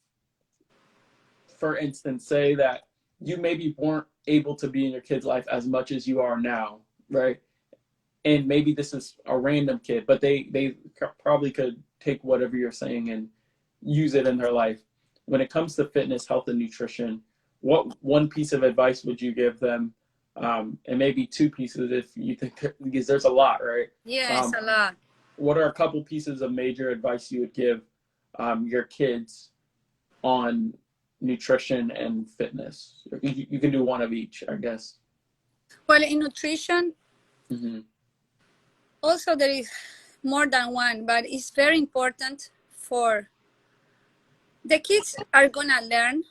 for instance, say that you maybe weren't able to be in your kid's life as much as you are now, right? And maybe this is a random kid, but they probably could take whatever you're saying and use it in their life. When it comes to fitness, health, and nutrition, what one piece of advice would you give them? And maybe two pieces if you think, because there's a lot, right? Yes, a lot. What are a couple pieces of major advice you would give your kids on nutrition and fitness? You can do one of each, I guess. Well, in nutrition, Mm-hmm. also there is more than one, but it's very important for the kids are gonna learn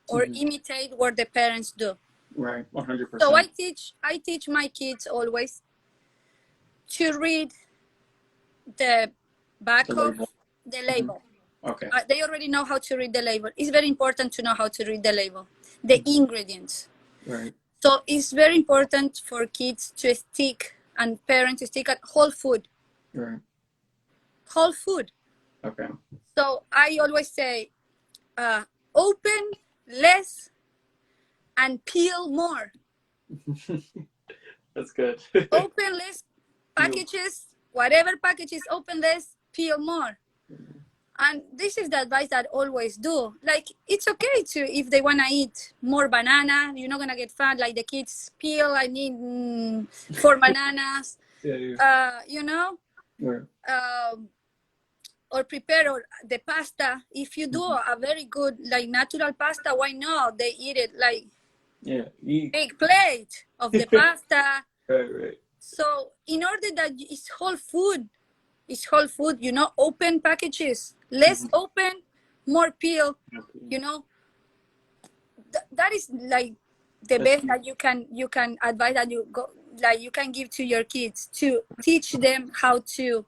or imitate what the parents do. Right, 100%. So I teach my kids always to read the back of the label. Okay. They already know how to read the label. It's very important to know how to read the label, the ingredients. Right. So it's very important for kids to stick and parents to stick at whole food. Right. Whole food. Okay. So I always say, open less and peel more. That's good. Open less packages, whatever packages, open less, peel more. And this is the advice that I always do. Like, it's okay to, if they want to eat more banana, you're not going to get fat. Like the kids peel, I need 4 bananas, you know? Yeah. Or prepare or the pasta. If you do a very good, like natural pasta, why not? They eat it like big plate of the pasta. Right. So in order that it's whole food, you know, open packages, less open, more peel, you know. That is like the best that you can advise that you go, like you can give to your kids to teach them how to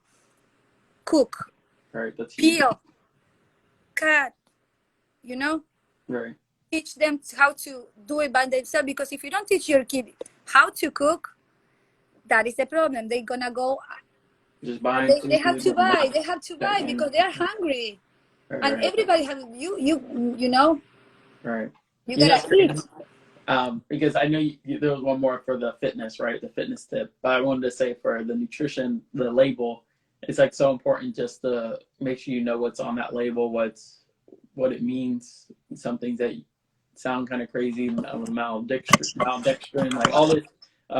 cook, right, that's peel, cut, you know. Right. Teach them how to do it by themselves, because if you don't teach your kid how to cook, that is the problem. They're gonna go just buying they have to buy because they are hungry. Right, and everybody have you know, right, you gotta eat. Because I know there was one more for the fitness, right? The fitness tip, but I wanted to say for the nutrition, the label, it's like so important just to make sure you know what's on that label, what it means. Some things that sound kind of crazy, maltodextrin, like all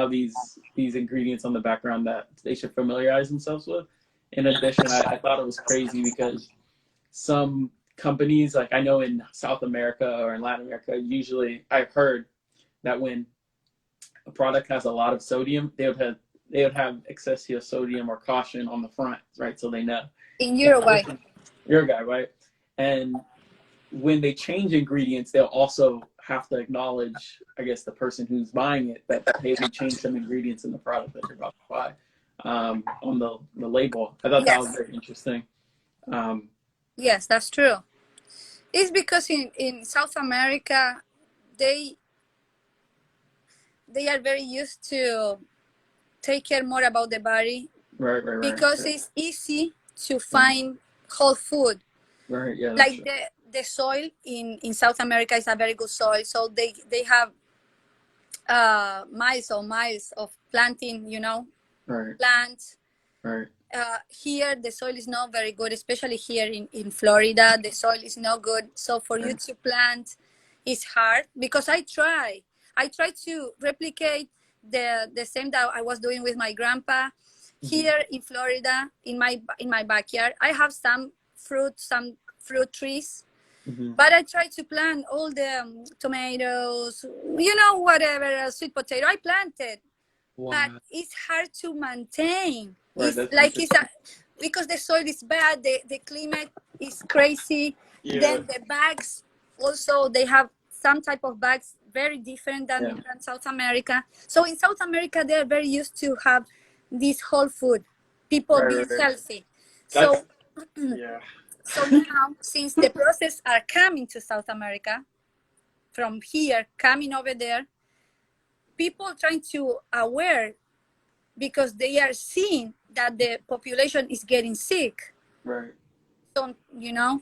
this, these ingredients on the background that they should familiarize themselves with. In addition, I thought it was crazy because some companies, like I know in South America or in Latin America, usually I've heard that when a product has a lot of sodium, they would have excessive sodium or caution on the front, right? So they know. In Uruguay. Uruguay, right? And when they change ingredients, they'll also have to acknowledge, I guess, the person who's buying it that, hey, we changed some ingredients in the product that you're about to buy on the label. I thought that was very interesting. Yes, that's true. It's because in South America, they are very used to take care more about the body. Right. Because it's easy to find whole food. Right, yeah. Like the soil in South America is a very good soil. So they have miles of planting, you know, plants. Right. Here the soil is not very good, especially here in Florida. The soil is not good. So for you to plant is hard, because I try to replicate the same that I was doing with my grandpa. Here in Florida, in my backyard, I have some fruit trees, but I try to plant all the tomatoes, you know, whatever, sweet potato. I planted but Wow. it's hard to maintain. Right. It's That's like interesting. because the soil is bad, the climate is crazy. Yeah. Then the bags also, they have some type of bags very different Yeah. than South America. So in South America, they're very used to have this whole food, people Right. being Right. Right. healthy. That's So yeah. so now, since the process are coming to South America from here, coming over there, people trying to aware because they are seeing that the population is getting sick. Right. So, you know,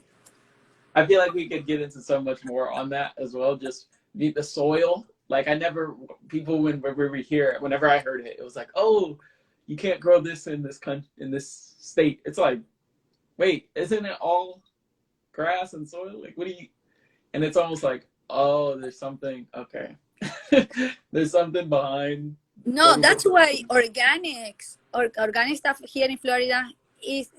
I feel like we could get into so much more on that as well. Just the soil. Like I never people when we were here, whenever I heard it, it was like, oh, you can't grow this in this country in this state. It's like, wait, isn't it all grass and soil? Like, what do you? And it's almost like, oh, there's something. Okay, there's something behind. no, that's why organics or organic stuff here in Florida is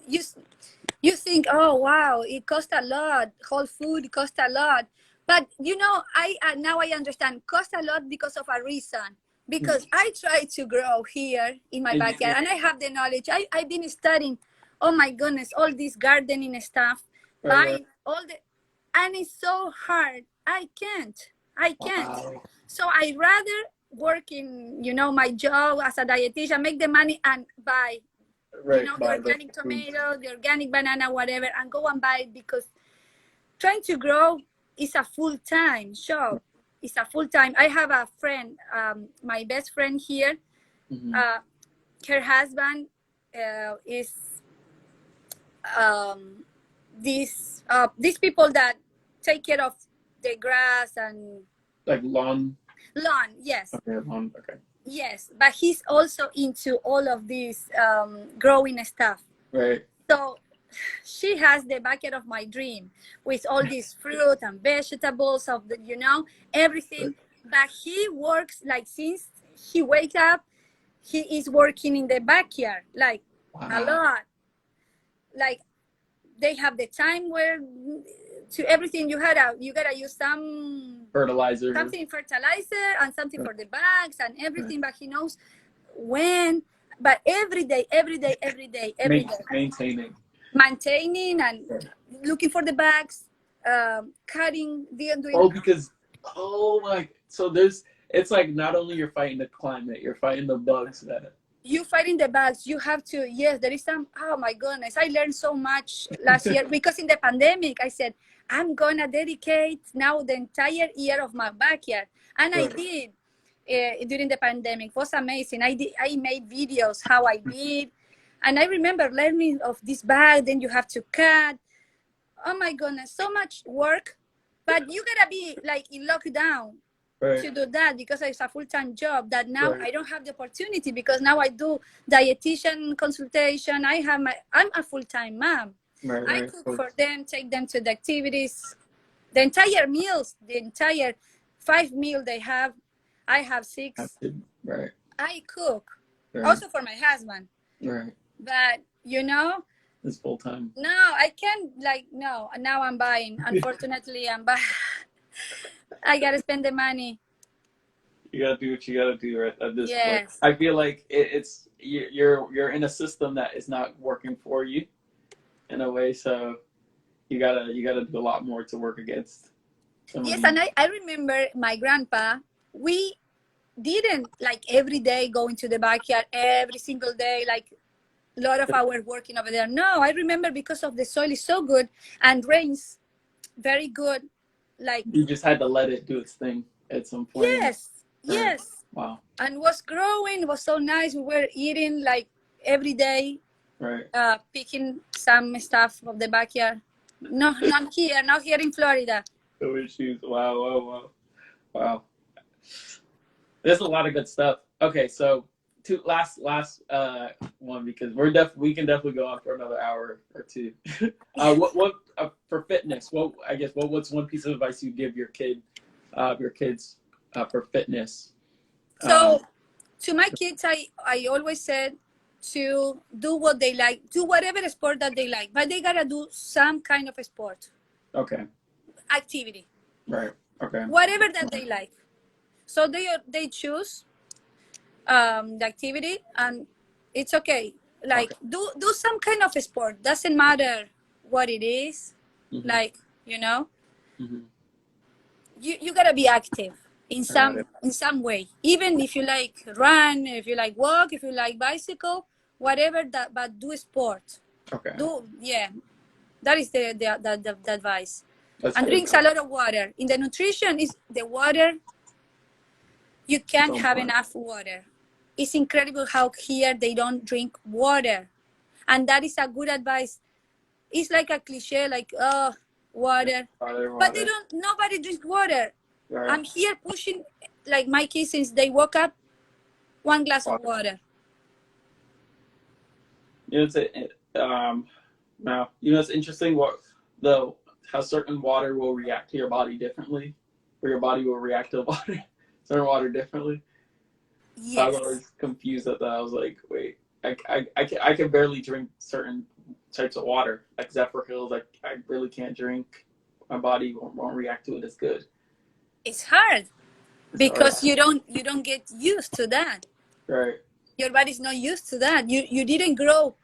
you think, oh wow, it costs a lot. Whole food costs a lot, but you know, I now I understand cost a lot because of a reason. Because I try to grow here in my backyard, and I have the knowledge. I've been studying. Oh my goodness, all this gardening stuff, Right. buying all the, and it's so hard. I can't. Wow. So I rather work in, you know, my job as a dietitian, make the money and buy, you Right. know, the By the organic food. tomato, the organic banana, whatever, and go and buy it because trying to grow is a full-time job. It's a full-time. I have a friend, my best friend here. Mm-hmm. Her husband is these people that take care of the grass and Like lawn. lawn. Yes, Okay. Lawn. Okay. yes, but he's also into all of this growing stuff. Right. So she has the bucket of my dream with all this fruit and vegetables of the, you know, everything. But he works like since he wakes up, he is working in the backyard like a Wow. lot. Like they have the time where to everything you gotta use Fertilizer. something fertilizer and something for the bags and everything. But he knows when. But every day, maintaining and looking for the bags, cutting, doing. Oh, because oh my, so there's it's like not only you're fighting the climate, you're fighting the bugs that. You fighting the bags. You have to. Yes, there is some. Oh my goodness, I learned so much last year because in the pandemic, I said I'm gonna dedicate now the entire year of my backyard, and I did. During the pandemic, it was amazing. I made videos how I did, and I remember learning of this bag. Then you have to cut. Oh my goodness, so much work, but you gotta be like in lockdown to do that because it's a full-time job that now I don't have the opportunity because now I do dietitian consultation. I'm a full-time mom. I cook for them, take them to the activities, the entire meals, the entire 5 meal they have. I have 6. Right. I cook also for my husband. Right. But you know, it's full time. No, I can't. Like no. Now I'm buying. Unfortunately, I'm buying. I gotta spend the money. You gotta do what you gotta do right at this point. Yes. I feel like it's you're in a system that is not working for you, in a way. So you gotta do a lot more to work against. Yes, and I remember my grandpa. We didn't like every day go into the backyard every single day, like a lot of hours working over there. No, I remember because of the soil is so good and rains very good. Like you just had to let it do its thing at some point. Yes. Yes. Wow. And was growing, was so nice. We were eating like every day. Right. Picking some stuff of the backyard. No, not here in Florida. No issues. Wow. There's a lot of good stuff. Okay, so last one because we can definitely go on for another hour or two. What for fitness? What's one piece of advice you give your kids for fitness? So to my kids, I always said to do what they like, do whatever sport that they like, but they gotta do some kind of a sport. Okay. Activity. Right. Okay. Whatever that they like. So they choose. the activity, and it's okay. Like, Okay. do some kind of sport. Doesn't matter what it is. Mm-hmm. Like, you know, Mm-hmm. you gotta be active in I got it. some way. Even if you like run, if you like walk, if you like bicycle, whatever that. But do sport. Okay. Yeah. That is the advice. That's And good. drinks a lot of water. In the nutrition is the water. You can't So have important. enough water. It's incredible how here they don't drink water, and that is a good advice. It's like a cliche, like water, Water, but they water. don't. Nobody drinks water. Right. I'm here pushing, like my kids since they woke up, 1 glass of Water. water. You know, now, you know, it's interesting how certain water will react to your body differently, or your body will react to water, certain water differently. Yes. I was always confused at that. I was like, wait, I can barely drink certain types of water, like Zephyr Hills. Like, I really can't drink. My body won't react to it as good. It's hard because you don't get used to that. Right. Your body's not used to that. You didn't grow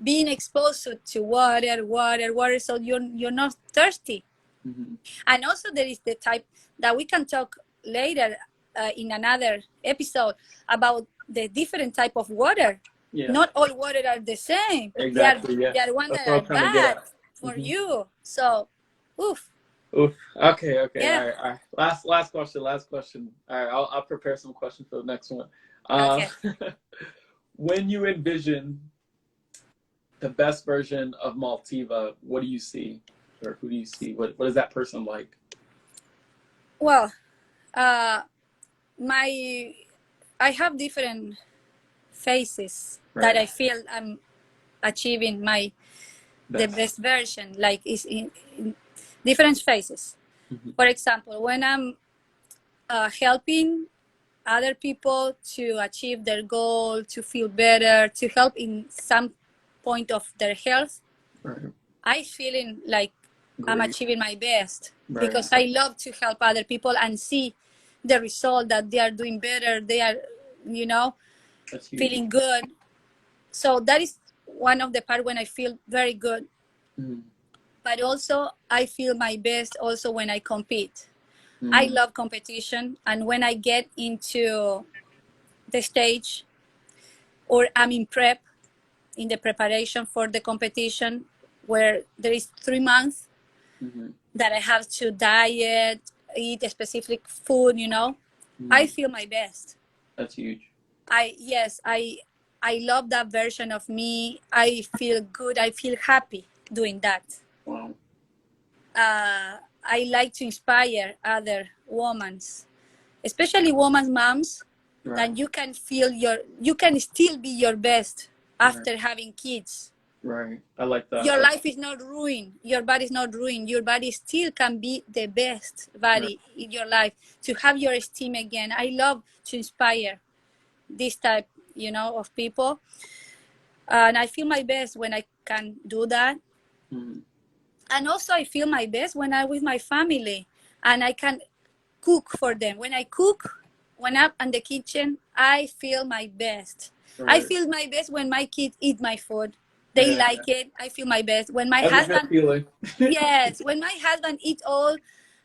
being exposed to water, so you're not thirsty. Mm-hmm. And also there is the type that we can talk later in another episode about the different type of water. Yeah. Not all water are the same. Exactly. There are ones that are bad for you. So, oof. Oof. Okay. Yeah. All right. Last question. All right. I'll prepare some questions for the next one. Okay. When you envision the best version of Maltiva, what do you see, or who do you see? What is that person like? Well, I have different phases that I feel I'm achieving the best version. Like, is in different phases. Mm-hmm. For example, when I'm helping other people to achieve their goal, to feel better, to help in some point of their health, Right. I feeling like I'm achieving my best, because Right. I love to help other people and see the result that they are doing better. They are, feeling good. So that is one of the part when I feel very good. Mm-hmm. But also I feel my best also when I compete. Mm-hmm. I love competition, and when I get into the stage, or I'm in the preparation for the competition, where there is 3 months Mm-hmm. that I have to diet, eat a specific food, Mm-hmm. I feel my best. That's huge. I love that version of me. I feel good. I feel happy doing that. Wow. I like to inspire other women, especially women moms, that you can still be your best after having kids. Right. I like that. Your life is not ruined. Your body is not ruined. Your body still can be the best body in your life, to have your esteem again. I love to inspire this type, of people. And I feel my best when I can do that. Mm-hmm. And also I feel my best when I'm with my family and I can cook for them. When I cook, when I'm in the kitchen, I feel my best. I feel my best when my kids eat my food. They like it. I feel my best. When my husband, yes, when my husband eats all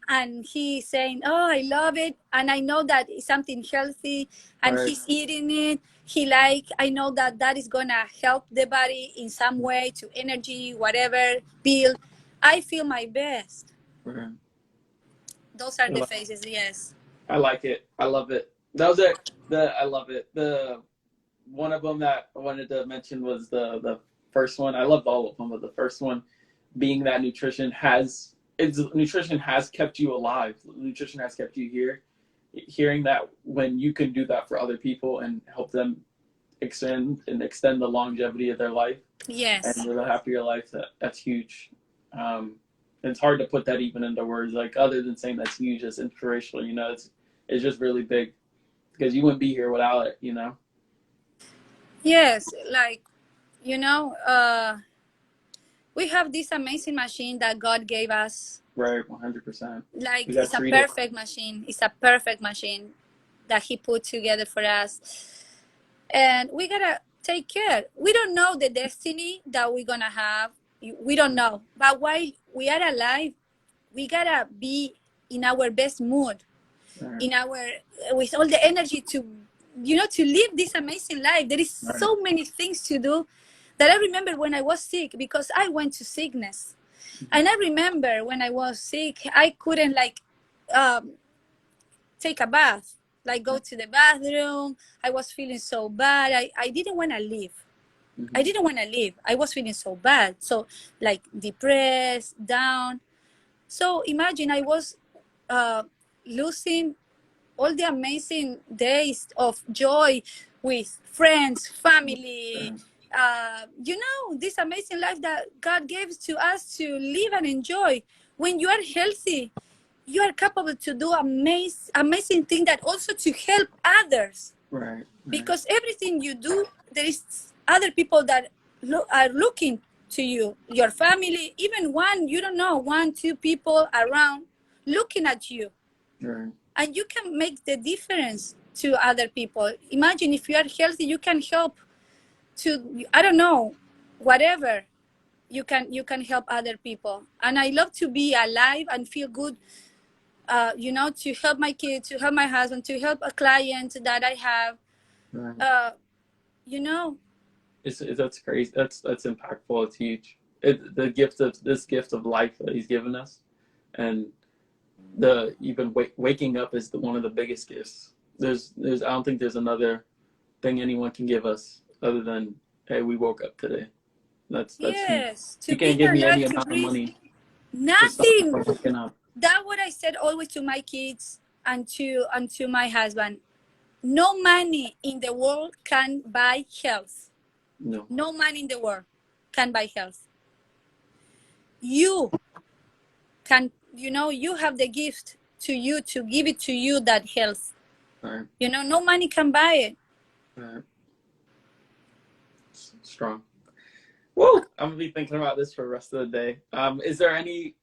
and he's saying, oh, I love it, and I know that it's something healthy, and he's eating it, I know that is gonna help the body in some way, to energy, whatever, build. I feel my best. Those are the phases. Yes. I like it. I love it. Those are I love it. The one of them that I wanted to mention was the first one. I loved all of them, but the first one being that nutrition has kept you alive. Nutrition has kept you here. Hearing that when you can do that for other people and help them extend the longevity of their life, yes, and live a happier life, that's huge. It's hard to put that even into words. Like, other than saying that's huge, it's inspirational. It's just really big, because you wouldn't be here without it. Yes, like, we have this amazing machine that God gave us. Right, 100%. Like, it's a perfect machine. It's a perfect machine that He put together for us. and we gotta take care. We don't know the destiny that we're gonna have. We don't know, but while we are alive, we gotta be in our best mood, Right. in our with all the energy to, to live this amazing life. There is so many things to do that I remember when I was sick, because I went to sickness. And I remember when I was sick, I couldn't um, take a bath, like go to the bathroom. I was feeling so bad. I didn't want to leave. I didn't want to leave. I was feeling so bad. So like depressed, down. So imagine I was uh, losing all the amazing days of joy with friends, family, this amazing life that God gives to us to live and enjoy. When you are healthy, you are capable to do amazing things, that also to help others. Right. Because everything you do, there is other people that are looking to you, your family, even you don't know, 1, 2 people around looking at you. Right. And you can make the difference to other people. Imagine if you are healthy, you can help to, I don't know, whatever. You can help other people. And I love to be alive and feel good, to help my kids, to help my husband, to help a client that I have. Right. You know, That's crazy. That's impactful. It's huge. The gift of life that he's given us, and the even waking up is one of the biggest gifts. There's I don't think there's another thing anyone can give us other than, hey, we woke up today. That's huge. yes, to You be can't give me any alive, to amount of breathe. money to stop me Nothing. from waking up. That's what I said always to my kids and to my husband. No money in the world can buy health. No. No money in the world can buy health. You can, you have the gift to give it to you, that health. Right. No money can buy it. Right. Strong. Whoa! I'm gonna be thinking about this for the rest of the day. Is there any?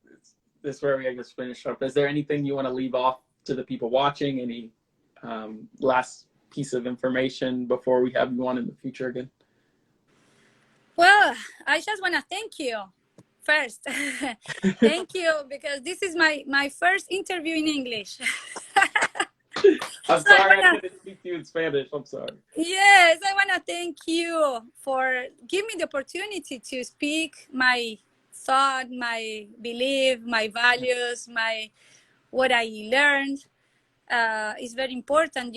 This is where we, I guess, finish up. Is there anything you want to leave off to the people watching? Any last piece of information before we have you on in the future again? Well, I just want to thank you first. Thank you, because this is my first interview in English. I'm sorry I couldn't speak to you in Spanish. I'm sorry. Yes, I want to thank you for giving me the opportunity to speak my thought, my belief, my values, what I learned. Is very important,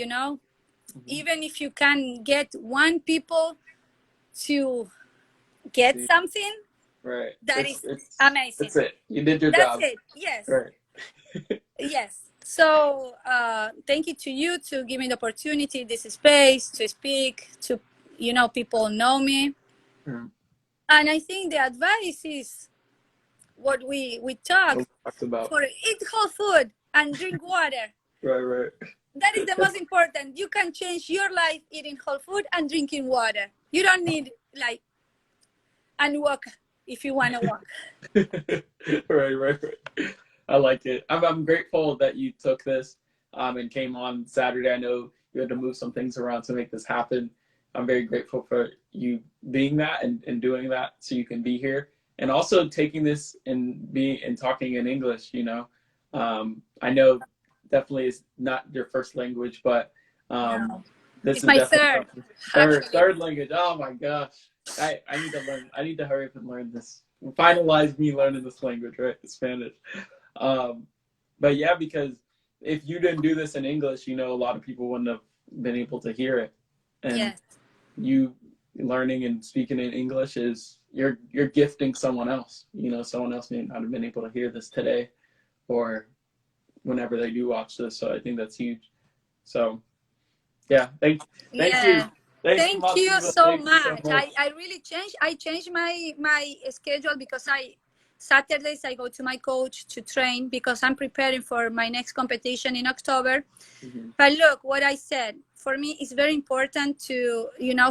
Even if you can get one people to get something, Right. that is amazing. That's it. You did your That's job. it. Yes. Right. Yes. So thank you to you to give me the opportunity, this space to speak to, people know me. Yeah. And I think the advice is what we talked about. For eat whole food and drink water. Right. That is the most important. You can change your life eating whole food and drinking water. You don't need and walk if you want to walk. Right. I like it. I'm grateful that you took this and came on Saturday. I know you had to move some things around to make this happen. I'm very grateful for you being that and doing that so you can be here. And also taking this and talking in English, I know definitely is not your first language, but No. this It's is my definitely third language. Oh my gosh. I need to learn. I need to hurry up and learn this. Finalize me learning this language, right? Spanish. But yeah, because if you didn't do this in English, a lot of people wouldn't have been able to hear it. And yes. You learning and speaking in English is you're gifting someone else. Someone else may not have been able to hear this today or whenever they do watch this. So I think that's huge. So yeah, thank you. Thank you so much. I really changed. I changed my schedule because Saturdays I go to my coach to train because I'm preparing for my next competition in October. Mm-hmm. But look, what I said, for me, it's very important to,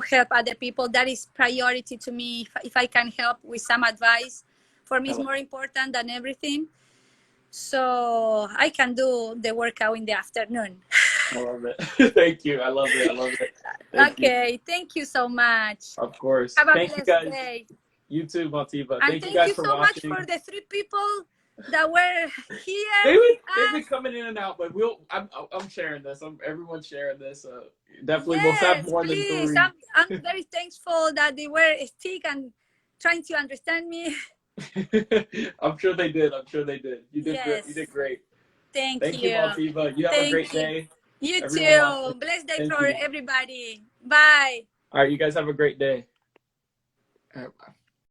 help other people. That is priority to me. If I can help with some advice, for me, it's more important than everything. So I can do the workout in the afternoon. I love it. Thank you. I love it. I love it. Thank you. Okay, thank you so much. Of course. Have a Thank you blessed guys. day. You too, Maltiva. And Thank you thank guys you for so much watching. for the 3 people that were here They've with been us. coming in and out, but I'm sharing this. Everyone's sharing this. Definitely, we'll have Yes, more than please. 3. I'm very thankful that they were stick and trying to understand me. I'm sure they did. I'm sure they did. You did great. Yes. You did great. Thank Thank you, you. Maltiva. You have a great day. You Everyone watching. too. Blessed day Thank for you. everybody. Bye. All right, you guys have a great day. All right, bye.